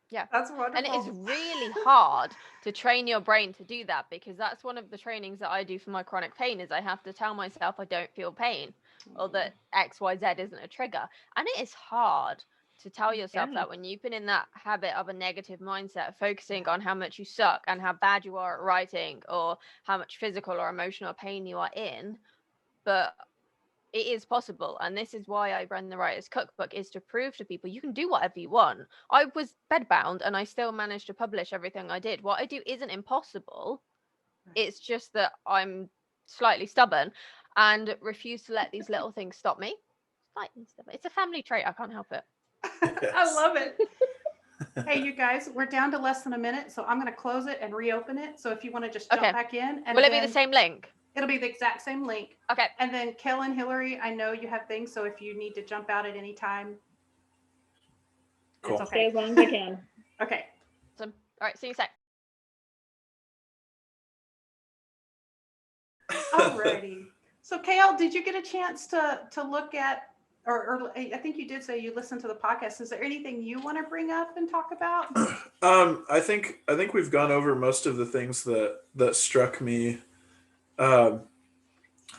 Yeah, That's wonderful. and it is really hard to train your brain to do that, because that's one of the trainings that I do for my chronic pain is I have to tell myself I don't feel pain or that XYZ isn't a trigger. And it is hard to tell yourself that when you've been in that habit of a negative mindset, focusing on how much you suck and how bad you are at writing or how much physical or emotional pain you are in. But it is possible, and this is why I run the Writer's Cookbook, is to prove to people you can do whatever you want. I was bedbound and I still managed to publish everything I did. What I do isn't impossible. It's just that I'm slightly stubborn and refuse to let these little things stop me. Slightly stubborn. It's a family trait. I can't help it. I love it. Hey, you guys, we're down to less than a minute, so I'm going to close it and reopen it. So if you want to just jump back in. And will it be the same link? It'll be the exact same link. Okay. And then Kahle and Hillary, I know you have things, so if you need to jump out at any time, Cool. it's okay. Stay as long as I can. Okay. Awesome. All right, see you in a sec. Alrighty. So Kahle, did you get a chance to look at, or I think you did say you listened to the podcast. Is there anything you want to bring up and talk about? I think we've gone over most of the things that struck me.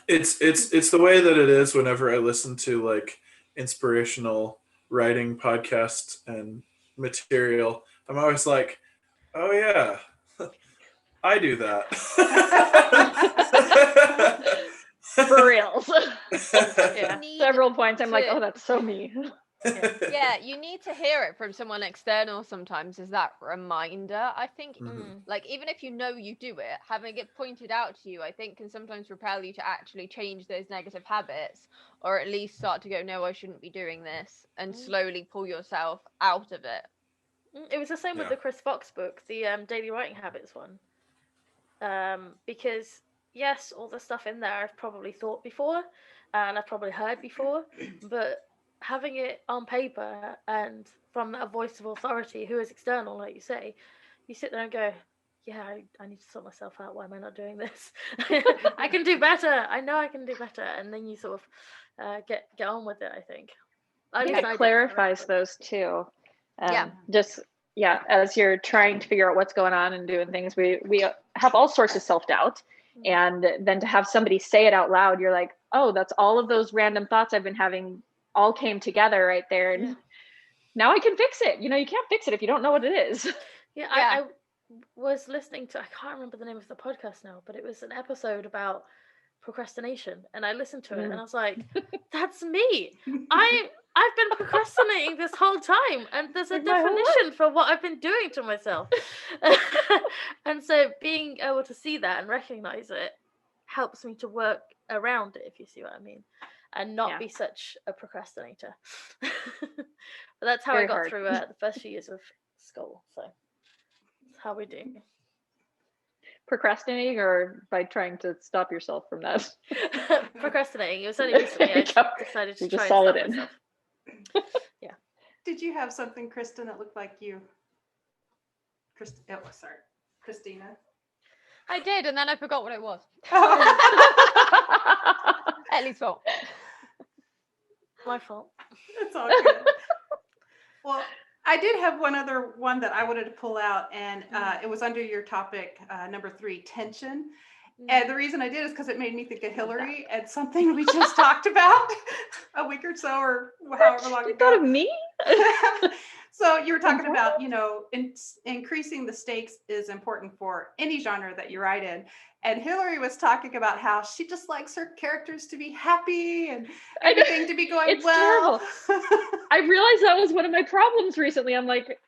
It's the way that it is whenever I listen to like inspirational writing podcasts and material. I'm always like, oh yeah, I do that. For real. Yeah. Several points I'm like, oh, that's so me. Yeah, you need to hear it from someone external sometimes as that reminder. I think, like, even if you know you do it, having it pointed out to you, I think can sometimes propel you to actually change those negative habits, or at least start to go, no, I shouldn't be doing this, and slowly pull yourself out of it. It was the same with the Chris Fox book, the Daily Writing Habits one. Because, yes, all the stuff in there I've probably thought before, and I've probably heard before, but having it on paper and from a voice of authority who is external, like you say, you sit there and go, yeah, I need to sort myself out. Why am I not doing this? I can do better. I know I can do better. And then you sort of get on with it, I think. It clarifies those too. As you're trying to figure out what's going on and doing things, we have all sorts of self-doubt. And then to have somebody say it out loud, you're like, oh, that's all of those random thoughts I've been having all came together right there. And now I can fix it. You can't fix it if you don't know what it is. I was listening to, I can't remember the name of the podcast now, but it was an episode about procrastination, and I listened to it and I was like, that's me. I've been procrastinating this whole time, and there's a definition for what I've been doing to myself. And so being able to see that and recognize it helps me to work around it, if you see what I mean, and not be such a procrastinator. But that's how I got through the first few years of school. So that's how we do. Procrastinating, or by trying to stop yourself from that? Procrastinating. It was only recently I decided to try and stop myself. Yeah. Did you have something, Kristen, that looked like you? Kristina. I did, and then I forgot what it was. Ellie's fault. My fault. It's all good. Well, I did have one other one that I wanted to pull out, and it was under your topic, number 3, tension. And the reason I did is because it made me think of Hillary and something we just talked about a week or so, or however long ago. You thought of me? So you were talking about, increasing the stakes is important for any genre that you write in. And Hillary was talking about how she just likes her characters to be happy and everything to be going well. I realized that was one of my problems recently. I'm like,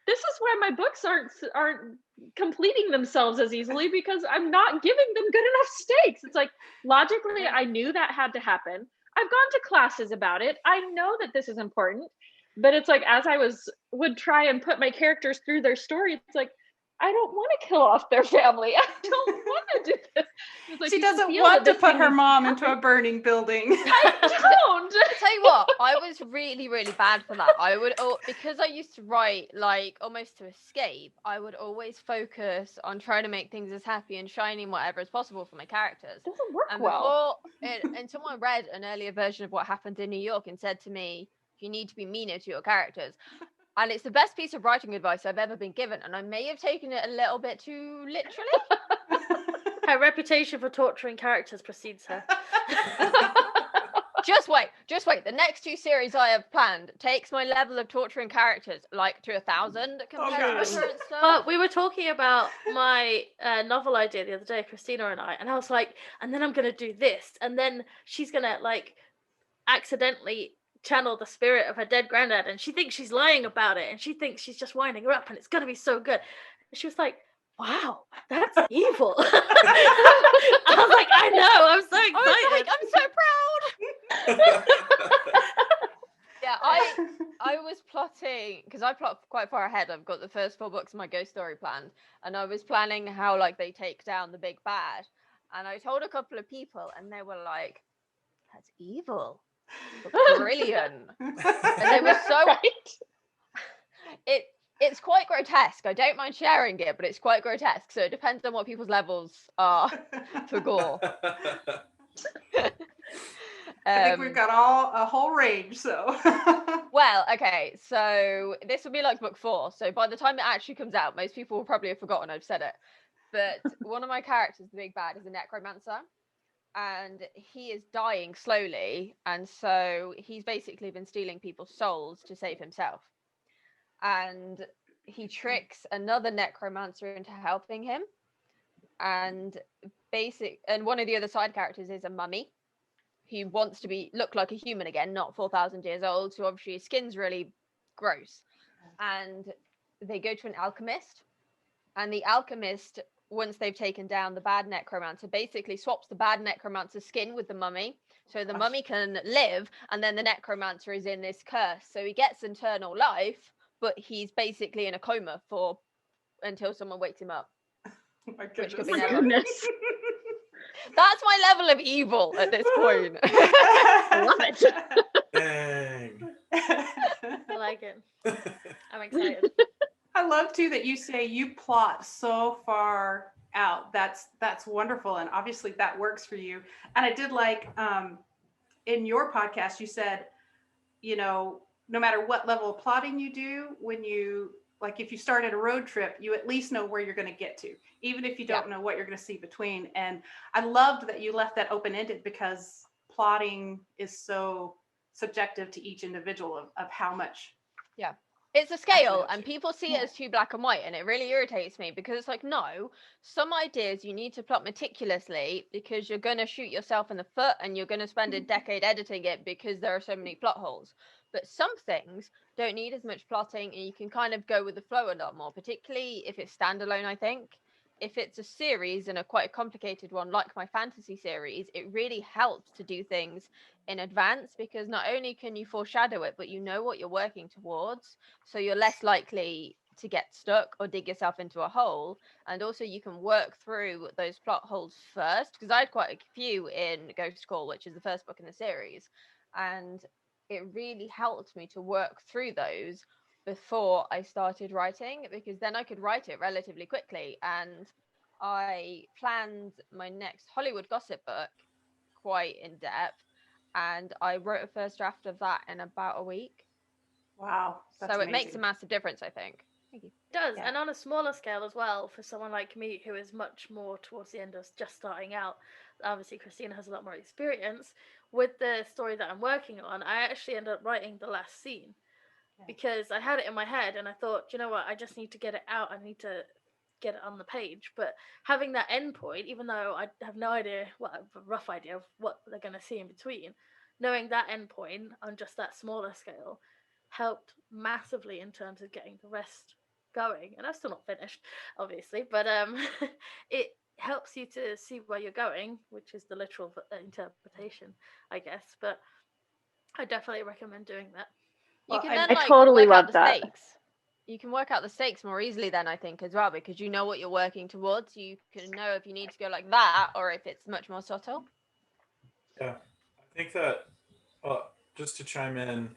this is why my books aren't completing themselves as easily, because I'm not giving them good enough stakes. It's like, logically, I knew that had to happen. I've gone to classes about it. I know that this is important. But it's like, as I would try and put my characters through their story, it's like, I don't want to kill off their family. I don't want to do this. Like, she doesn't want to put her mom into a burning building. I don't. I'll tell you what, I was really, really bad for that. I would, because I used to write like almost to escape, I would always focus on trying to make things as happy and shiny and whatever as possible for my characters. It doesn't work well. And someone read an earlier version of What Happened in New York and said to me, you need to be meaner to your characters. And it's the best piece of writing advice I've ever been given. And I may have taken it a little bit too literally. Her reputation for torturing characters precedes her. Just wait. The next 2 series I have planned takes my level of torturing characters like to 1,000 compared to my current stuff. Well, we were talking about my novel idea the other day, Kristina and I, and I was like, and then I'm going to do this. And then she's going to like accidentally channel the spirit of her dead granddad, and she thinks she's lying about it, and she thinks she's just winding her up, and it's going to be so good. And she was like, wow, that's evil. I was like, I know, I'm so excited. I'm so proud. Yeah, I was plotting, because I plot quite far ahead. I've got the first 4 books of my ghost story planned, and I was planning how like they take down the big bad. And I told a couple of people, and they were like, "That's evil, but brilliant." And they were so it's quite grotesque. I don't mind sharing it, but it's quite grotesque. So it depends on what people's levels are for gore. I think we've got a whole range, so. Well, okay, so this will be like book 4. So by the time it actually comes out, most people will probably have forgotten I've said it. But one of my characters, the big bad, is a necromancer, and he is dying slowly, and so he's basically been stealing people's souls to save himself. And he tricks another necromancer into helping him, and one of the other side characters is a mummy who wants to look like a human again, not 4,000 years old. So obviously his skin's really gross. And they go to an alchemist, and the alchemist, once they've taken down the bad necromancer, basically swaps the bad necromancer's skin with the mummy, so the mummy can live, and then the necromancer is in this curse. So he gets eternal life, but he's basically in a coma until someone wakes him up. Oh my Which could be goodness. never. That's my level of evil at this point. I love it. Dang. I like it. I'm excited. I love too that you say you plot so far out. That's wonderful, and obviously that works for you. And I did like in your podcast you said, you know, no matter what level of plotting you do, when you like if you start at a road trip, you at least know where you're going to get to, even if you don't know what you're going to see between. And I loved that you left that open-ended, because plotting is so subjective to each individual of how much. Yeah. It's a scale, Actually, and people see it as too black and white, and it really irritates me, because it's like, no, some ideas you need to plot meticulously, because you're going to shoot yourself in the foot and you're going to spend a decade editing it because there are so many plot holes. But some things don't need as much plotting, and you can kind of go with the flow a lot more, particularly if it's standalone, I think. If it's a series, and quite a complicated one like my fantasy series, it really helps to do things in advance, because not only can you foreshadow it, but you know what you're working towards, so you're less likely to get stuck or dig yourself into a hole. And also you can work through those plot holes first, because I had quite a few in Ghost Call, which is the first book in the series, and it really helped me to work through those before I started writing, because then I could write it relatively quickly. And I planned my next Hollywood gossip book quite in depth, and I wrote a first draft of that in about a week. Wow. So it makes a massive difference, I think. It does. Yeah. And on a smaller scale as well, for someone like me who is much more towards the end of just starting out. Obviously Kristina has a lot more experience with the story that I'm working on. I actually ended up writing the last scene because I had it in my head and I thought, you know what, I just need to get it out. I need to get it on the page. But having that end point, even though I have no idea, a rough idea of what they're going to see in between, knowing that end point on just that smaller scale helped massively in terms of getting the rest going. And I'm still not finished, obviously, but it helps you to see where you're going, which is the literal interpretation, I guess. But I definitely recommend doing that. You can I then totally work out love the that. stakes. You can work out the stakes more easily then, I think, as well, because you know what you're working towards. You can know if you need to go like that or if it's much more subtle. Yeah, I think that just to chime in,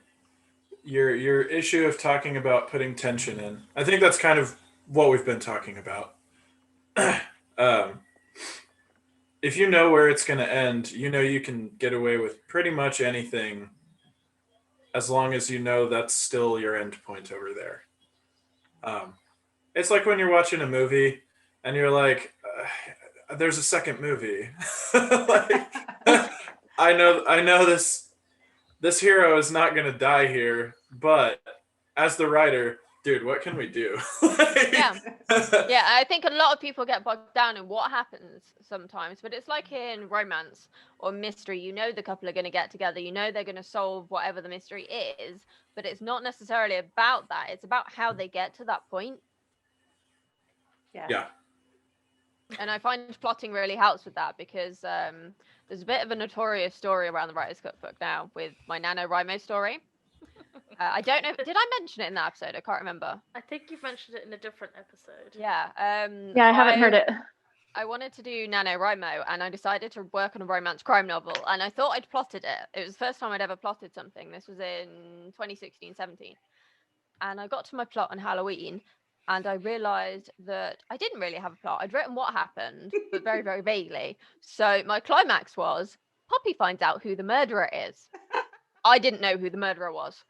your issue of talking about putting tension in, I think that's kind of what we've been talking about. If you know where it's going to end, you know you can get away with pretty much anything as long as you know that's still your end point over there. It's like when you're watching a movie and you're like, there's a second movie. Like, I know this hero is not going to die here, but as the writer, dude, what can we do? Yeah. Yeah, I think a lot of people get bogged down in what happens sometimes, but it's like in romance or mystery, you know the couple are going to get together, you know they're going to solve whatever the mystery is, but it's not necessarily about that. It's about how they get to that point. Yeah. And I find plotting really helps with that because there's a bit of a notorious story around the Writer's Cookbook now with my NaNoWriMo story. I don't know. Did I mention it in that episode? I can't remember. I think you've mentioned it in a different episode. Yeah. Yeah, I haven't heard it. I wanted to do NaNoWriMo and I decided to work on a romance crime novel and I thought I'd plotted it. It was the first time I'd ever plotted something. This was in 2016-17. And I got to my plot on Halloween and I realized that I didn't really have a plot. I'd written what happened, but very, very vaguely. So my climax was Poppy finds out who the murderer is. I didn't know who the murderer was.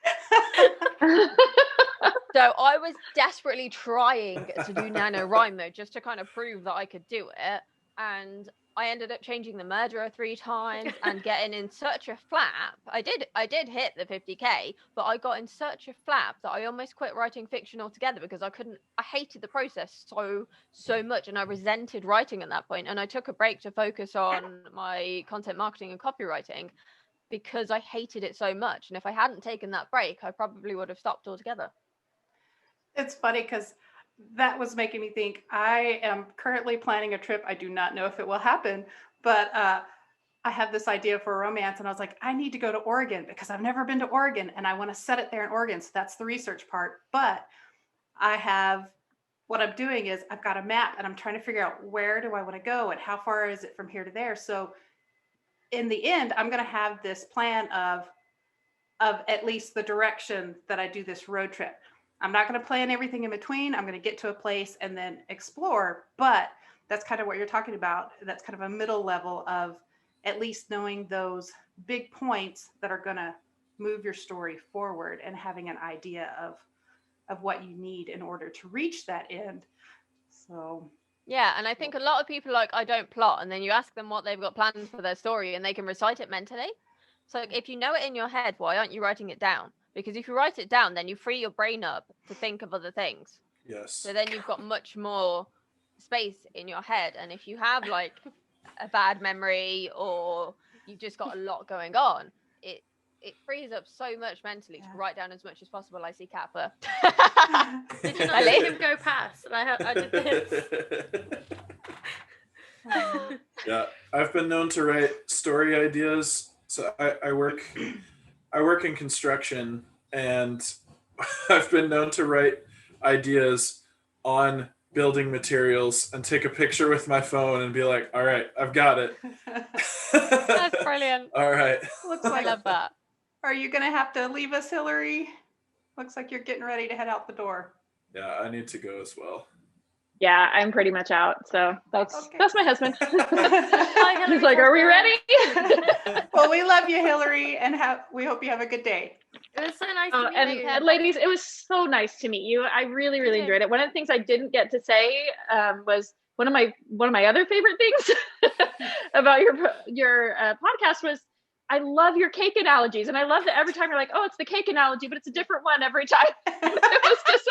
So I was desperately trying to do NaNoWriMo just to kind of prove that I could do it. And I ended up changing the murderer 3 times and getting in such a flap. I did hit the 50k, but I got in such a flap that I almost quit writing fiction altogether because I hated the process so much and I resented writing at that point. And I took a break to focus on my content marketing and copywriting because I hated it so much. And if I hadn't taken that break, I probably would have stopped altogether. It's funny because that was making me think. I am currently planning a trip. I do not know if it will happen, but I have this idea for a romance and I was like, I need to go to Oregon because I've never been to Oregon and I want to set it there in Oregon. So that's the research part. But what I'm doing is I've got a map and I'm trying to figure out where do I want to go and how far is it from here to there. So in the end, I'm going to have this plan of at least the direction that I do this road trip. I'm not going to plan everything in between. I'm going to get to a place and then explore. But that's kind of what you're talking about. That's kind of a middle level of at least knowing those big points that are going to move your story forward and having an idea of what you need in order to reach that end. So yeah, and I think a lot of people like, I don't plot, and then you ask them what they've got planned for their story and they can recite it mentally. So if you know it in your head, why aren't you writing it down? Because if you write it down, then you free your brain up to think of other things. Yes. So then you've got much more space in your head. And if you have like a bad memory or you've just got a lot going on, it frees up so much mentally to write down as much as possible. I see cat fur. Did you not let him go past? I did this. Yeah, I've been known to write story ideas. So I work in construction, and I've been known to write ideas on building materials and take a picture with my phone and be like, all right, I've got it. That's brilliant. All right. Looks I like, love that. are you going to have to leave us, Hillary? Looks like you're getting ready to head out the door. Yeah, I need to go as well. Yeah, I'm pretty much out. So that's my husband. Hi, He's like, are we ready? Well, we love you, Hillary, and we hope you have a good day. It was so nice to meet you. And ladies, it was so nice to meet you. I really, really enjoyed it. One of the things I didn't get to say was one of my other favorite things about your podcast was I love your cake analogies. And I love that every time you're like, oh, it's the cake analogy, but it's a different one every time. It was just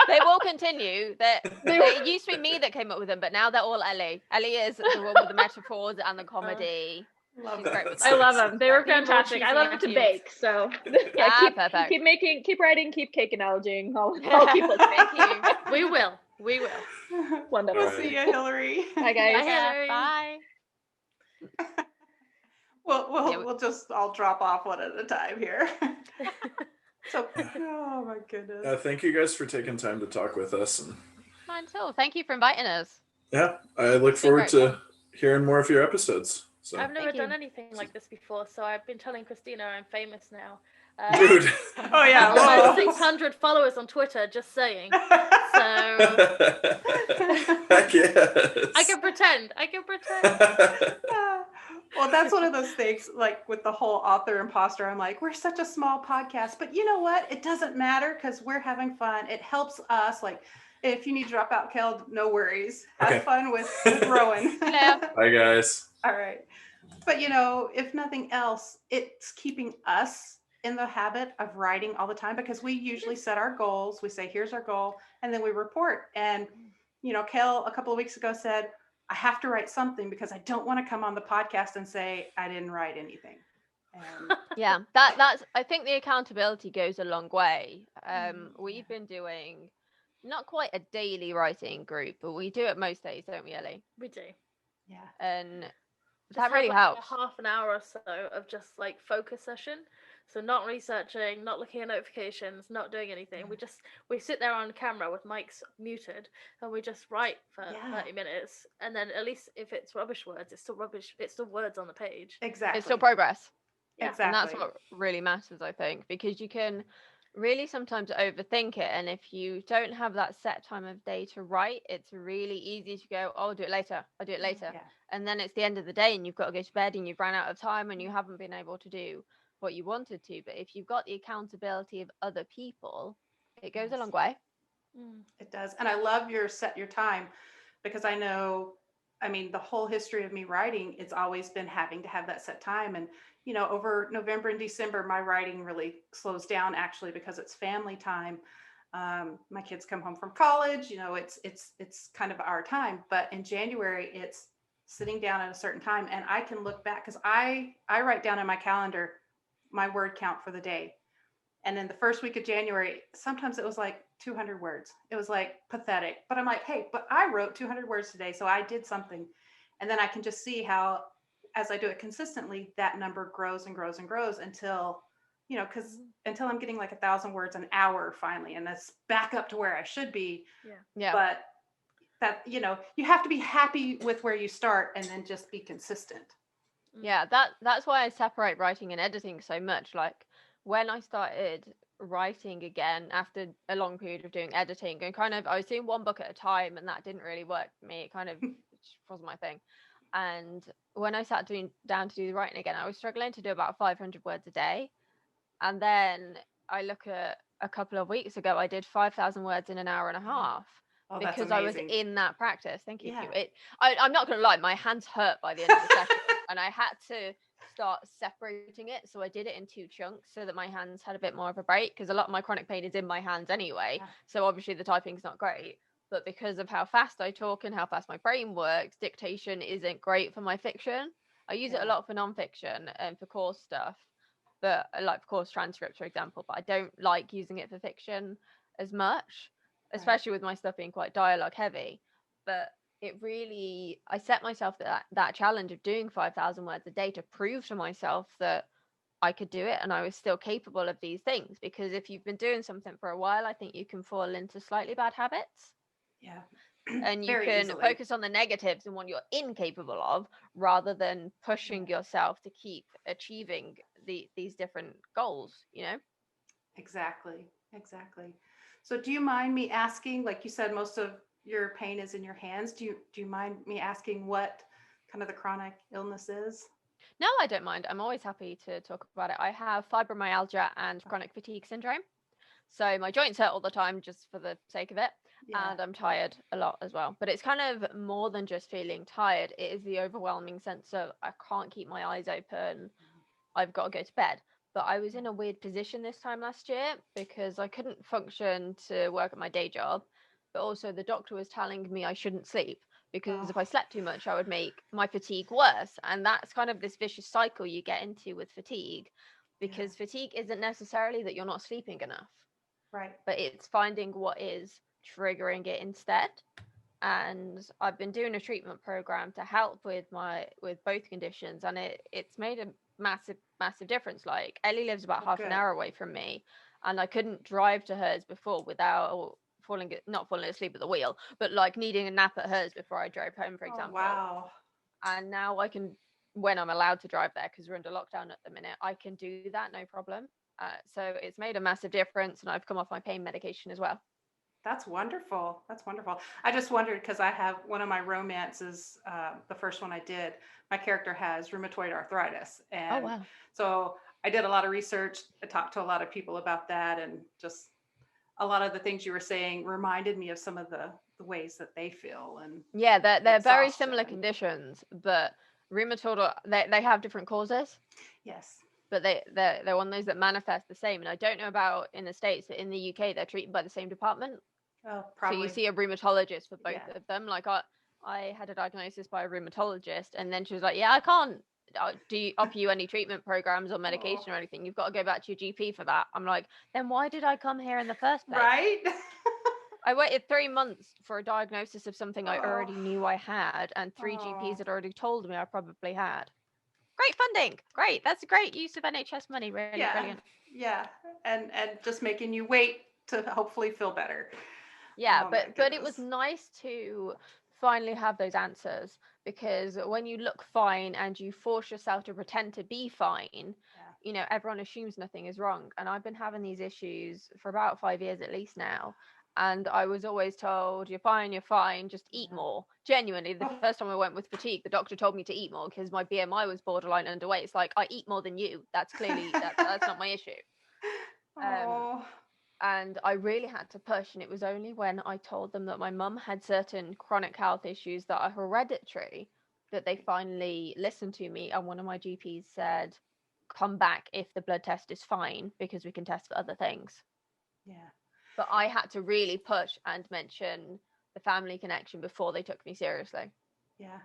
they will continue. It used to be me that came up with them, but now they're all Ellie. Ellie is the one with the metaphors and the comedy. Love She's great with I that. love them. They were fantastic. I love to bake. So yeah, perfect. keep making, keep writing, keep cake analogying. I'll keep listening. Thank you. We will. Wonderful. We'll see you, Hillary. Bye, guys. Bye, Hillary. Bye. We'll just all drop off one at a time here. So, oh my goodness. Thank you guys for taking time to talk with us. And Fine too. Thank you for inviting us. yeah, I look forward to hearing more of your episodes. So. I've never done anything like this before, so I've been telling Kristina I'm famous now. Dude. Oh yeah. I've 600 followers on Twitter, just saying. So Heck yes. I can pretend. Well, that's one of those things, like with the whole author imposter, I'm like, we're such a small podcast, but you know what? It doesn't matter because we're having fun. It helps us. Like, if you need to drop out, Kahle, no worries. Have fun with Rowan. Bye, guys. All right. But, if nothing else, it's keeping us in the habit of writing all the time because we usually set our goals. We say, here's our goal, and then we report. And, Kahle a couple of weeks ago said, I have to write something because I don't want to come on the podcast and say I didn't write anything. And Yeah, that's. I think the accountability goes a long way. We've been doing not quite a daily writing group, but we do it most days, don't we, Ellie? We do. Yeah. And Just that really have, like, helps. a half an hour or so of just like focus session. So not researching, not looking at notifications, not doing anything. Yeah. We sit there on camera with mics muted and we just write for Yeah. 30 minutes. And then at least if it's rubbish words, it's still rubbish. It's still words on the page. Exactly. It's still progress. Yeah. Exactly. And that's what really matters, I think, because you can really sometimes overthink it. And if you don't have that set time of day to write, it's really easy to go, oh, I'll do it later. I'll do it later. Yeah. And then it's the end of the day and you've got to go to bed and you've run out of time and you haven't been able to do what you wanted to. But if you've got the accountability of other people, it goes a long way. It does. And I love your set your time, because I know, I mean, the whole history of me writing, it's always been having to have that set time. And, you know, over November and December, my writing really slows down, actually, because it's family time. My kids come home from college, you know, it's kind of our time. But in January, it's sitting down at a certain time, and I can look back, because I write down in my calendar my word count for the day. And in the first week of January, sometimes it was like 200 words. It was like pathetic. But I'm like, hey, but I wrote 200 words today, so I did something. And then I can just see how, as I do it consistently, that number grows and grows and grows until, you know, because until I'm getting like 1,000 words an hour finally, and that's back up to where I should be. Yeah. But that, you know, you have to be happy with where you start and then just be consistent. Yeah, that's why I separate writing and editing so much. Like when I started writing again after a long period of doing editing, and kind of I was doing one book at a time, and that didn't really work for me. It kind of wasn't my thing. And when I sat down to do the writing again, I was struggling to do about 500 words a day. And then I look at a couple of weeks ago, I did 5,000 words in an hour and a half. Oh, that's because I was amazing. in that practice. Thank you. Yeah. I'm not going to lie, my hands hurt by the end of the session, and I had to start separating it. So I did it in 2 chunks so that my hands had a bit more of a break, because a lot of my chronic pain is in my hands anyway. Yeah. So obviously the typing's not great. But because of how fast I talk and how fast my brain works, dictation isn't great for my fiction. I use it a lot for nonfiction and for course stuff, but like for course transcripts, for example. But I don't like using it for fiction as much, especially with my stuff being quite dialogue heavy. But it really, I set myself that challenge of doing 5,000 words a day to prove to myself that I could do it and I was still capable of these things. Because if you've been doing something for a while, I think you can fall into slightly bad habits. Yeah. And you Very can easily. focus on the negatives and what you're incapable of, rather than pushing yourself to keep achieving these different goals, you know? Exactly. So do you mind me asking, like you said, most of your pain is in your hands. Do you mind me asking what kind of the chronic illness is? No, I don't mind. I'm always happy to talk about it. I have fibromyalgia and chronic fatigue syndrome. So my joints hurt all the time just for the sake of it. Yeah. And I'm tired a lot as well. But it's kind of more than just feeling tired. It is the overwhelming sense of I can't keep my eyes open. I've got to go to bed. But I was in a weird position this time last year because I couldn't function to work at my day job. But also the doctor was telling me I shouldn't sleep, because if I slept too much, I would make my fatigue worse. And that's kind of this vicious cycle you get into with fatigue, because fatigue isn't necessarily that you're not sleeping enough. Right. But it's finding what is triggering it instead. And I've been doing a treatment program to help with both conditions, and it's made a massive difference. Like Ellie lives about half an hour away from me, and I couldn't drive to hers before without not falling asleep at the wheel, but like needing a nap at hers before I drove home, for example. Wow. And now I can, when I'm allowed to drive there, because we're under lockdown at the minute, I can do that no problem. So it's made a massive difference, and I've come off my pain medication as well. That's wonderful. I just wondered, because I have one of my romances, the first one I did, my character has rheumatoid arthritis. And so I did a lot of research. I talked to a lot of people about that, and just a lot of the things you were saying reminded me of some of the ways that they feel. And yeah, they're very similar conditions, but rheumatoid, they have different causes. Yes. But they're one of those that manifest the same. And I don't know about in the States, but in the UK, they're treated by the same department. Oh, probably. So you see a rheumatologist for both of them. Like I had a diagnosis by a rheumatologist, and then she was like, yeah, I can't offer you any treatment programs or medication or anything. You've got to go back to your GP for that. I'm like, then why did I come here in the first place? Right. I waited 3 months for a diagnosis of something I already Oh. knew I had, and 3 Oh. GPs had already told me I probably had. Great funding. Great. That's a great use of NHS money. Really Yeah. brilliant. Yeah. And just making you wait to hopefully feel better. Yeah, Oh, my but it was goodness. nice to finally have those answers, because when you look fine and you force yourself to pretend to be fine, Yeah. you know, everyone assumes nothing is wrong. And I've been having these issues for about 5 years at least now. And I was always told, you're fine, just eat Yeah. more. Genuinely, the Oh. first time I went with fatigue, the doctor told me to eat more because my BMI was borderline underweight. It's like, I eat more than you. That's clearly, that's not my issue. Oh. And I really had to push, and it was only when I told them that my mum had certain chronic health issues that are hereditary that they finally listened to me. And one of my GPs said, come back if the blood test is fine, because we can test for other things. Yeah. But I had to really push and mention the family connection before they took me seriously. Yeah.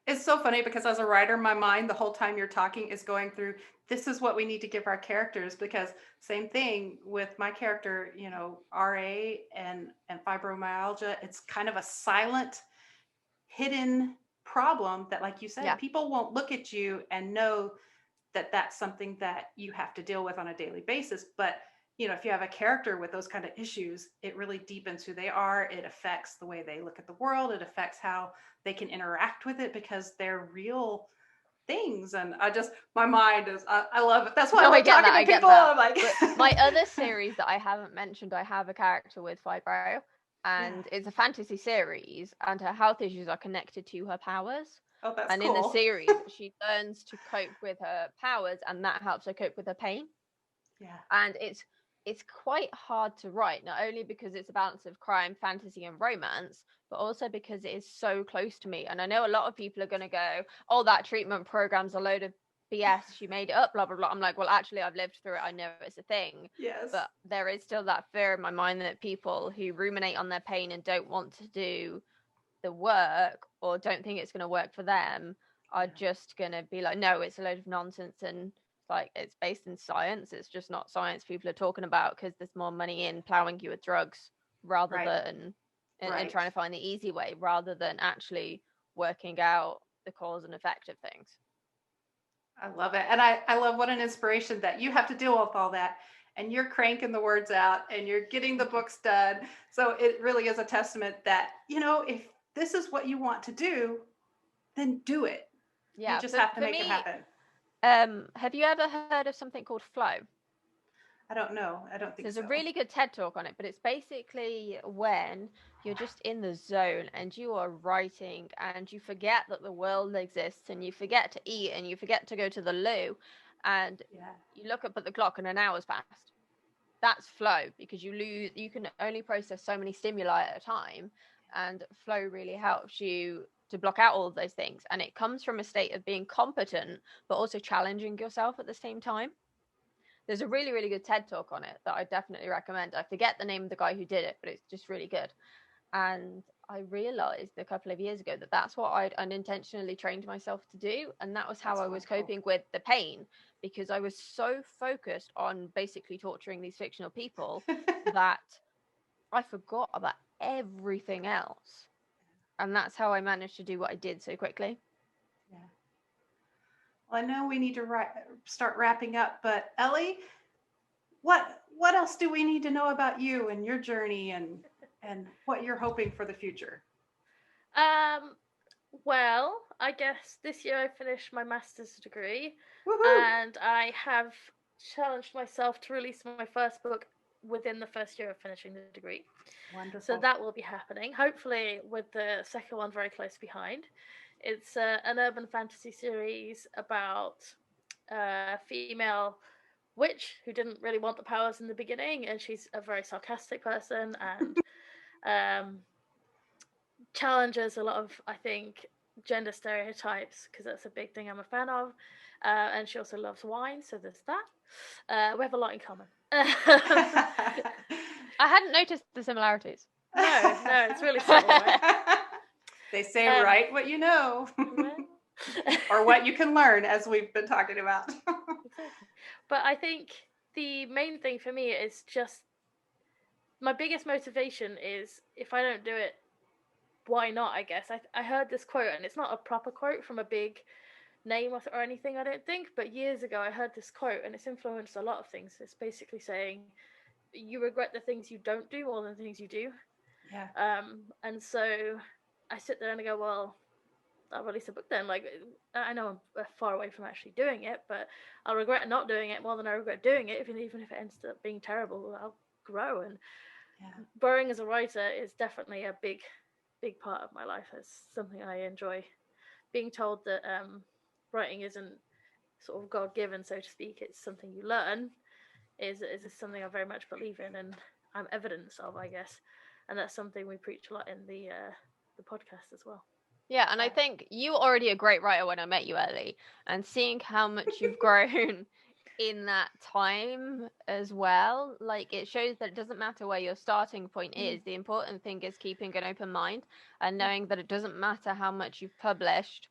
It's so funny because as a writer, my mind the whole time you're talking is going through, this is what we need to give our characters, because same thing with my character, you know, RA and fibromyalgia. It's kind of a silent, hidden problem that, like you said, Yeah. people won't look at you and know that that's something that you have to deal with on a daily basis. But you know, if you have a character with those kind of issues, it really deepens who they are. It affects the way they look at the world. It affects how they can interact with it, because they're real things. And my mind is, I love it. That's why No, I love I get talking that, to I get people. that. I'm like, But my other series that I haven't mentioned, I have a character with fibro, and it's a fantasy series, and her health issues are connected to her powers. Oh, that's And cool. in the series, she learns to cope with her powers, and that helps her cope with her pain. Yeah. And it's quite hard to write, not only because it's a balance of crime, fantasy, and romance, but also because it is so close to me. And I know a lot of people are going to go, oh, that treatment program's a load of BS, she made it up, blah blah blah. I'm like, well, actually, I've lived through it, I know it's a thing. Yes. But there is still that fear in my mind that people who ruminate on their pain and don't want to do the work, or don't think it's going to work for them, are just going to be like, no, it's a load of nonsense. And like, it's based in science. It's just not science people are talking about, because there's more money in plowing you with drugs rather than and trying to find the easy way, rather than actually working out the cause and effect of things. I love it. And I love, what an inspiration that you have to deal with all that, and you're cranking the words out and you're getting the books done. So it really is a testament that, you know, if this is what you want to do, then do it. Yeah, you just have to make it happen. Have you ever heard of something called flow? I don't know. I don't think There's so. a really good TED talk on it, but it's basically when you're just in the zone and you are writing and you forget that the world exists, and you forget to eat, and you forget to go to the loo, and you look up at the clock and an hour's passed. That's flow, because you can only process so many stimuli at a time, and flow really helps you to block out all of those things. And it comes from a state of being competent, but also challenging yourself at the same time. There's a really, really good TED talk on it that I definitely recommend. I forget the name of the guy who did it, but it's just really good. And I realized a couple of years ago that that's what I'd unintentionally trained myself to do. And that was how I was coping with the pain, because I was so focused on basically torturing these fictional people that I forgot about everything else. And that's how I managed to do what I did so quickly. Yeah. Well, I know we need to start wrapping up, but Ellie, what else do we need to know about you and your journey, and what you're hoping for the future? Well, I guess this year I finished my master's degree. Woohoo! And I have challenged myself to release my first book within the first year of finishing the degree. Wonderful. So that will be happening, hopefully with the second one very close behind. It's an urban fantasy series about a female witch who didn't really want the powers in the beginning, and she's a very sarcastic person, and challenges a lot of, I think, gender stereotypes, because that's a big thing I'm a fan of. And she also loves wine, so there's that. We have a lot in common. I hadn't noticed the similarities. No, it's really subtle, right? They say write what you know. Or what you can learn, as we've been talking about. Exactly. But I think the main thing for me is just my biggest motivation is if I don't do it, why not, I guess. I heard this quote, and it's not a proper quote from a big name or anything, I don't think, but years ago I heard this quote, and it's influenced a lot of things. It's basically saying you regret the things you don't do more than the things you do. Yeah. And so I sit there and I go, well, I'll release a book then. Like, I know I'm far away from actually doing it, but I'll regret not doing it more than I regret doing it. Even if it ends up being terrible, I'll grow. And growing as a writer is definitely a big part of my life. It's something I enjoy. Being told that writing isn't sort of God-given, so to speak, it's something you learn, is something I very much believe in, and I'm evidence of, I guess. And that's something we preach a lot in the podcast as well. Yeah, and I think you were already a great writer when I met you, Ellie, and seeing how much you've grown in that time as well, like, it shows that it doesn't matter where your starting point is. The important thing is keeping an open mind and knowing that it doesn't matter how much you've published,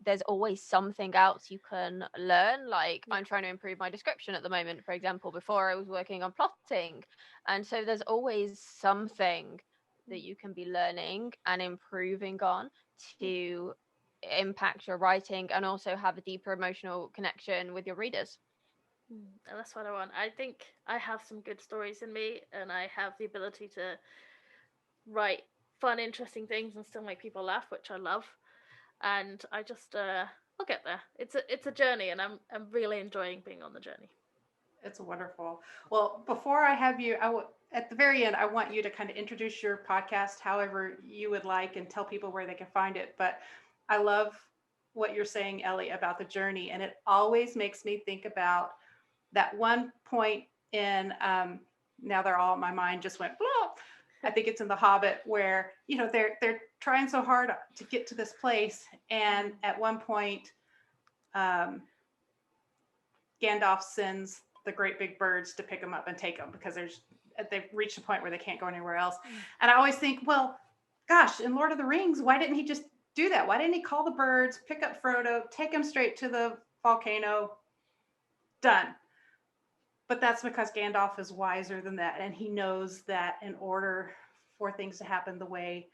there's always something else you can learn. Like, I'm trying to improve my description at the moment, for example. Before, I was working on plotting, and so there's always something that you can be learning and improving on to impact your writing and also have a deeper emotional connection with your readers. And that's what I want. I think I have some good stories in me, and I have the ability to write fun, interesting things and still make people laugh, which I love. And I just I'll get there. It's a journey, and I'm really enjoying being on the journey. It's wonderful. Well, before I have you, at the very end, I want you to kind of introduce your podcast however you would like and tell people where they can find it. But I love what you're saying, Ellie, about the journey. And it always makes me think about that one point in, now they're all, my mind just went, blah. I think it's in The Hobbit where, they're trying so hard to get to this place. And at one point, Gandalf sends the great big birds to pick them up and take them because they've reached a point where they can't go anywhere else. And I always think, well, gosh, in Lord of the Rings, why didn't he just do that? Why didn't he call the birds, pick up Frodo, take him straight to the volcano? Done. But that's because Gandalf is wiser than that. And he knows that in order for things to happen the way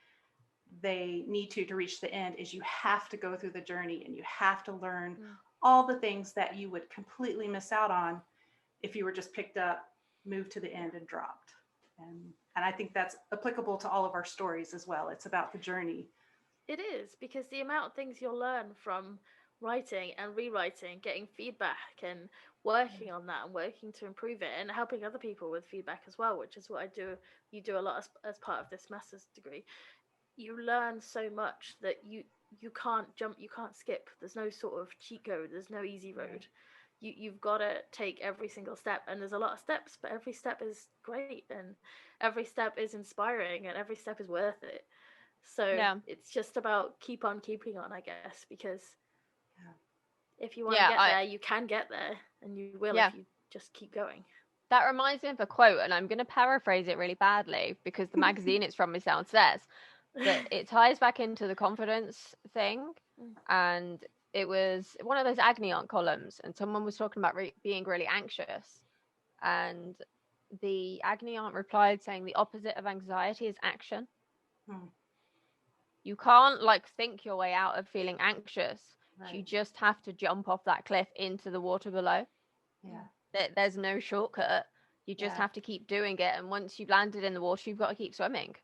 they need to reach the end is you have to go through the journey and you have to learn all the things that you would completely miss out on if you were just picked up, moved to the end and dropped. And I think that's applicable to all of our stories as well. It's about the journey. It is, because the amount of things you'll learn from writing and rewriting, getting feedback and working on that and working to improve it and helping other people with feedback as well, which is what I do. You do a lot as part of this master's degree. You learn so much that you can't jump, you can't skip. There's no sort of cheat code. There's no easy road. You've got to take every single step, and there's a lot of steps, but every step is great and every step is inspiring and every step is worth it. So it's just about keep on keeping on, I guess, because if you want to get there, you can get there, and you will if you just keep going. That reminds me of a quote, and I'm going to paraphrase it really badly because the magazine it's from me says that it ties back into the confidence thing. And it was one of those Agony Aunt columns, and someone was talking about being really anxious. And the Agony Aunt replied saying the opposite of anxiety is action. You can't think your way out of feeling anxious. Right. You just have to jump off that cliff into the water below. There's no shortcut. You just have to keep doing it. And once you've landed in the water, you've got to keep swimming.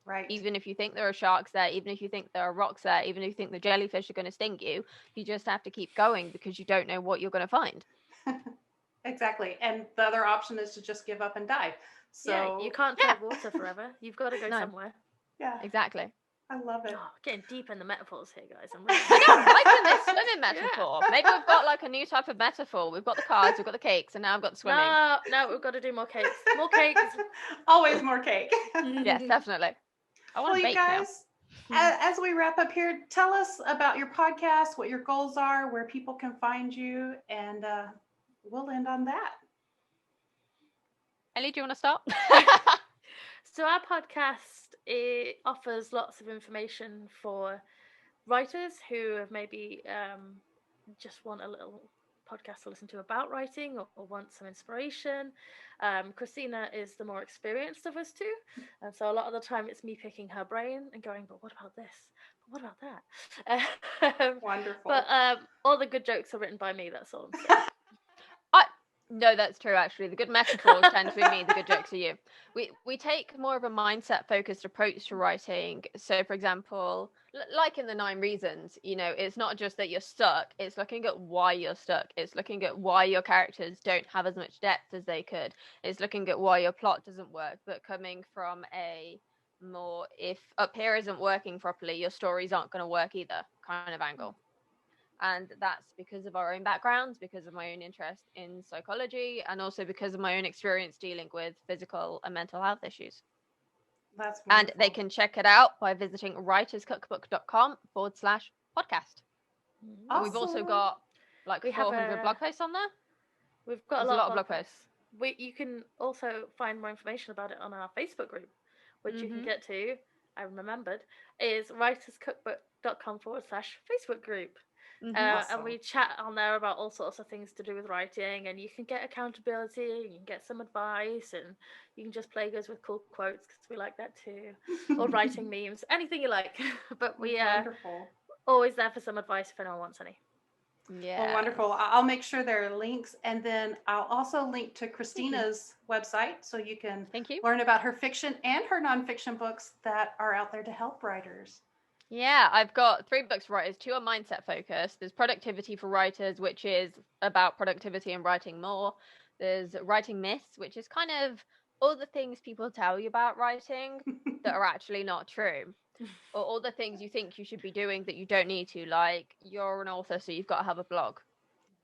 Right. Even if you think there are sharks there, even if you think there are rocks there, even if you think the jellyfish are going to sting you, you just have to keep going because you don't know what you're going to find. Exactly. And the other option is to just give up and die. So you can't tread water forever. You've got to go somewhere. Yeah. Exactly. I love it. Oh, getting deep in the metaphors here, guys. I'm really liking this swimming metaphor. Maybe we've got a new type of metaphor. We've got the cards, we've got the cakes, and now I've got the swimming. No, we've got to do more cakes. More cakes. Always more cake. Yes, definitely. I want to bake you guys, as we wrap up here, tell us about your podcast, what your goals are, where people can find you, and we'll end on that. Ellie, do you want to start? So our podcast, it offers lots of information for writers who have maybe just want a little podcast to listen to about writing or want some inspiration. Kristina is the more experienced of us two, and so a lot of the time it's me picking her brain and going, but what about this? But what about that? Wonderful. But all the good jokes are written by me, that's all I'm saying. No, that's true. Actually, the good metaphors tend to be me. The good jokes are you. We take more of a mindset focused approach to writing. So, for example, like in the 9 Reasons, it's not just that you're stuck. It's looking at why you're stuck. It's looking at why your characters don't have as much depth as they could. It's looking at why your plot doesn't work. But coming from a more, if up here isn't working properly, your stories aren't going to work either kind of angle. And that's because of our own backgrounds, because of my own interest in psychology, and also because of my own experience dealing with physical and mental health issues. That's wonderful. And they can check it out by visiting writerscookbook.com/podcast. Awesome. And we've also got like 400 blog posts on there. We've got There's a lot of blog posts. You can also find more information about it on our Facebook group, which you can get to, I remembered, is writerscookbook.com/Facebook group. Awesome. And we chat on there about all sorts of things to do with writing, and you can get accountability, you can get some advice, and you can just plague us with cool quotes because we like that too, or writing memes, anything you like. But we are Wonderful. always there for some advice if anyone wants any. Yeah. Well, wonderful. I'll make sure there are links, and then I'll also link to Kristina's website so you can Thank you. learn about her fiction and her nonfiction books that are out there to help writers. Yeah, I've got 3 books for writers. 2 are mindset focused. There's Productivity for Writers, which is about productivity and writing more. There's Writing Myths, which is kind of all the things people tell you about writing that are actually not true. Or all the things you think you should be doing that you don't need to, like you're an author, so you've got to have a blog,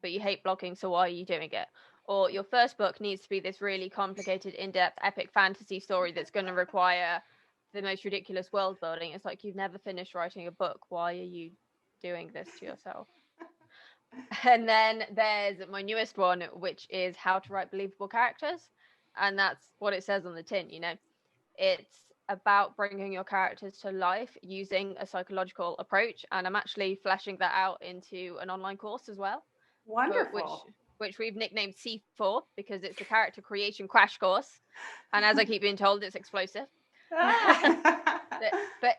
but you hate blogging, so why are you doing it? Or your first book needs to be this really complicated, in-depth, epic fantasy story that's going to require the most ridiculous world building. It's like you've never finished writing a book. Why are you doing this to yourself? And then there's my newest one, which is How to Write Believable Characters. And that's what it says on the tin, It's about bringing your characters to life using a psychological approach. And I'm actually fleshing that out into an online course as well. Wonderful. Which we've nicknamed C4 because it's a character creation crash course. And as I keep being told, it's explosive. But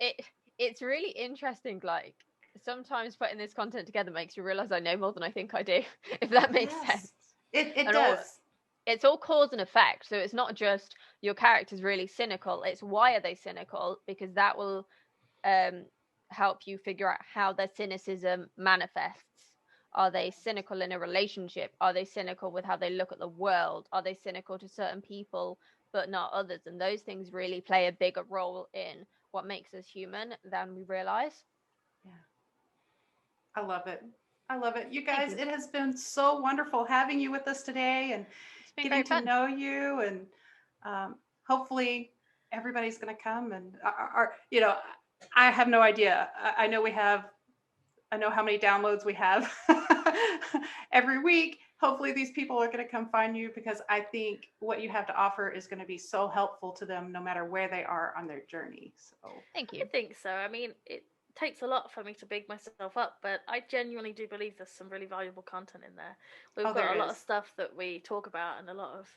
it's really interesting. Like sometimes putting this content together makes you realize I know more than I think I do, if that makes sense. It does. It's all cause and effect. So it's not just your character's really cynical. It's why are they cynical? Because that will help you figure out how their cynicism manifests. Are they cynical in a relationship? Are they cynical with how they look at the world? Are they cynical to certain people but not others? And those things really play a bigger role in what makes us human than we realize. Yeah. I love it. You guys, it has been so wonderful having you with us today and getting to know you, and hopefully everybody's going to come and I have no idea. I know how many downloads we have every week. Hopefully these people are going to come find you, because I think what you have to offer is going to be so helpful to them no matter where they are on their journey. So thank you. I think so. I mean, it takes a lot for me to big myself up, but I genuinely do believe there's some really valuable content in there. We've got a lot of stuff that we talk about and a lot of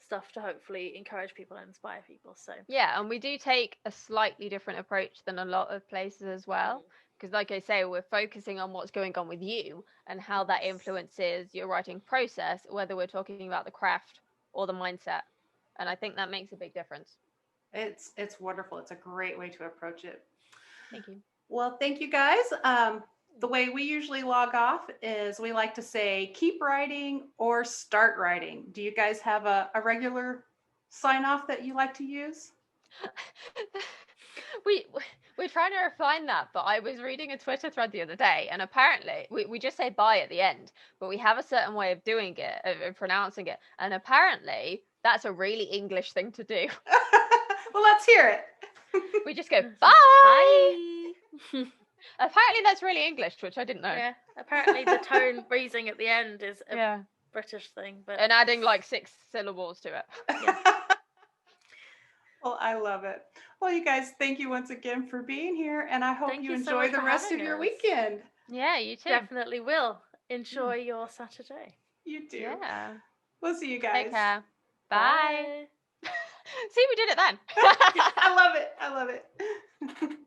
stuff to hopefully encourage people and inspire people. So yeah, and we do take a slightly different approach than a lot of places as well. Because like I say, we're focusing on what's going on with you and how that influences your writing process, whether we're talking about the craft or the mindset. And I think that makes a big difference. It's wonderful. It's a great way to approach it. Thank you. Well, thank you guys. The way we usually log off is we like to say, keep writing or start writing. Do you guys have a regular sign off that you like to use? We're trying to refine that, but I was reading a Twitter thread the other day, and apparently we just say bye at the end, but we have a certain way of doing it, of pronouncing it, and apparently that's a really English thing to do. Well, let's hear it. We just go bye. Apparently that's really English, which I didn't know. Yeah, apparently the tone breathing at the end is a British thing, but and adding like 6 syllables to it. Yeah. Well, I love it. Well, you guys, thank you once again for being here, and I hope you enjoy the rest of your weekend. Yeah, you too. Definitely will. enjoy your Saturday. You too. Yeah. We'll see you guys. Take care. Bye. See, we did it then. I love it. I love it.